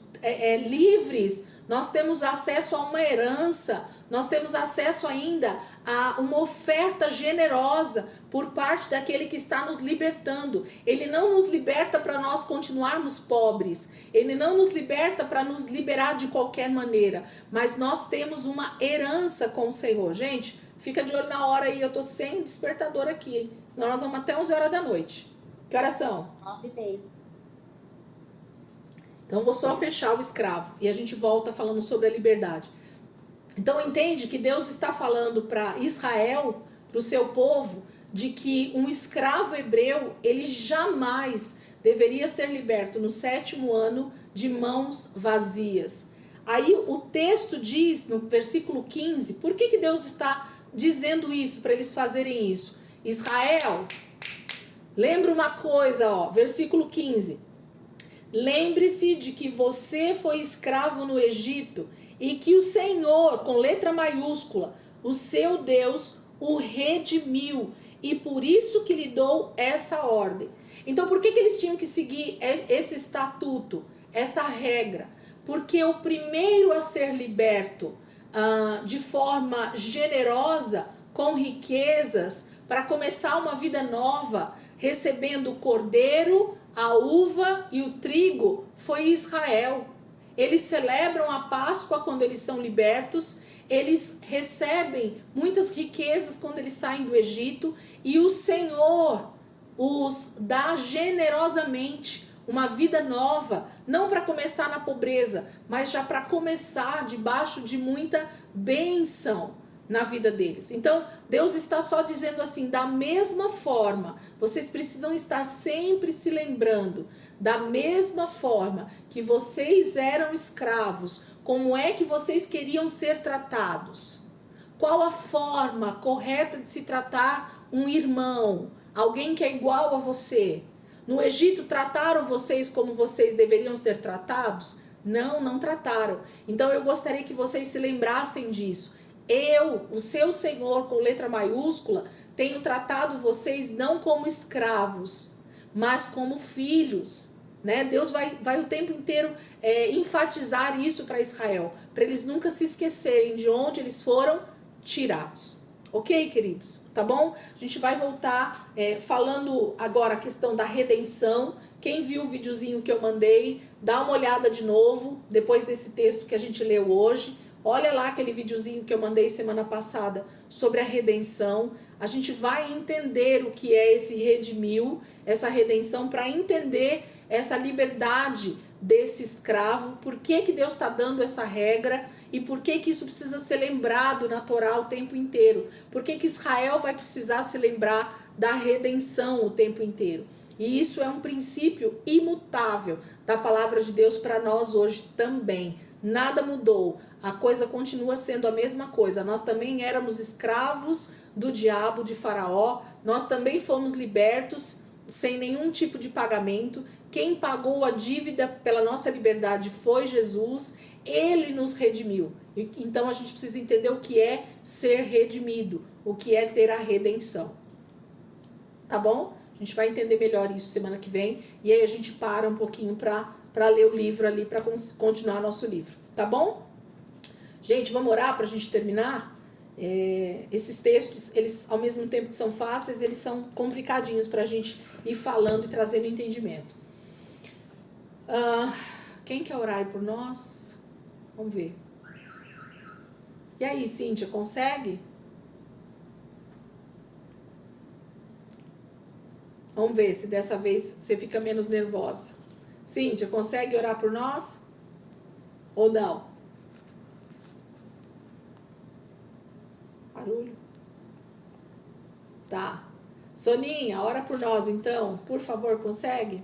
livres, nós temos acesso a uma herança, nós temos acesso ainda a uma oferta generosa por parte daquele que está nos libertando. Ele não nos liberta para nós continuarmos pobres, ele não nos liberta para nos liberar de qualquer maneira, mas nós temos uma herança com o Senhor. Gente, fica de olho na hora aí, eu tô sem despertador aqui, hein? Senão nós vamos até 11 horas da noite. Que horas são? 9h30. Então vou só fechar o escravo e a gente volta falando sobre a liberdade. Então entende que Deus está falando para Israel, para o seu povo, de que um escravo hebreu, ele jamais deveria ser liberto no 7º ano de mãos vazias. Aí o texto diz no versículo 15, por que Deus está dizendo isso, para eles fazerem isso? Israel, lembra uma coisa, ó, versículo 15. Lembre-se de que você foi escravo no Egito e que o Senhor, com letra maiúscula, o seu Deus, o redimiu e por isso que lhe dou essa ordem. Então, por que eles tinham que seguir esse estatuto, essa regra? Porque o primeiro a ser liberto de forma generosa, com riquezas, para começar uma vida nova, recebendo o cordeiro, a uva e o trigo, foi Israel. Eles celebram a Páscoa quando eles são libertos, eles recebem muitas riquezas quando eles saem do Egito e o Senhor os dá generosamente uma vida nova, não para começar na pobreza, mas já para começar debaixo de muita bênção na vida deles. Então, Deus está só dizendo assim, da mesma forma, vocês precisam estar sempre se lembrando, da mesma forma que vocês eram escravos, como é que vocês queriam ser tratados? Qual a forma correta de se tratar um irmão, alguém que é igual a você? No Egito, trataram vocês como vocês deveriam ser tratados? Não, não trataram. Então, eu gostaria que vocês se lembrassem disso. Eu, o seu Senhor, com letra maiúscula, tenho tratado vocês não como escravos, mas como filhos. Né? Deus vai o tempo inteiro enfatizar isso para Israel, para eles nunca se esquecerem de onde eles foram tirados. Ok, queridos? Tá bom? A gente vai voltar falando agora a questão da redenção. Quem viu o videozinho que eu mandei, dá uma olhada de novo, depois desse texto que a gente leu hoje. Olha lá aquele videozinho que eu mandei semana passada sobre a redenção. A gente vai entender o que é esse redimiu, essa redenção, para entender essa liberdade desse escravo, por que Deus está dando essa regra e por que isso precisa ser lembrado na Torá o tempo inteiro. Por que Israel vai precisar se lembrar da redenção o tempo inteiro. E isso é um princípio imutável da palavra de Deus para nós hoje também. Nada mudou, a coisa continua sendo a mesma coisa. Nós também éramos escravos do diabo, de Faraó, nós também fomos libertos sem nenhum tipo de pagamento. Quem pagou a dívida pela nossa liberdade foi Jesus, ele nos redimiu. Então a gente precisa entender o que é ser redimido, o que é ter a redenção. Tá bom? A gente vai entender melhor isso semana que vem e aí a gente para um pouquinho para ler o livro ali, para continuar nosso livro, tá bom? Gente, vamos orar para a gente terminar? Esses textos, eles ao mesmo tempo que são fáceis, eles são complicadinhos para a gente ir falando e trazendo entendimento. Quem quer orar aí por nós? Vamos ver. E aí, Cíntia, consegue? Vamos ver se dessa vez você fica menos nervosa. Cíntia, consegue orar por nós? Ou não? Barulho? Tá. Soninha, ora por nós então. Por favor, consegue?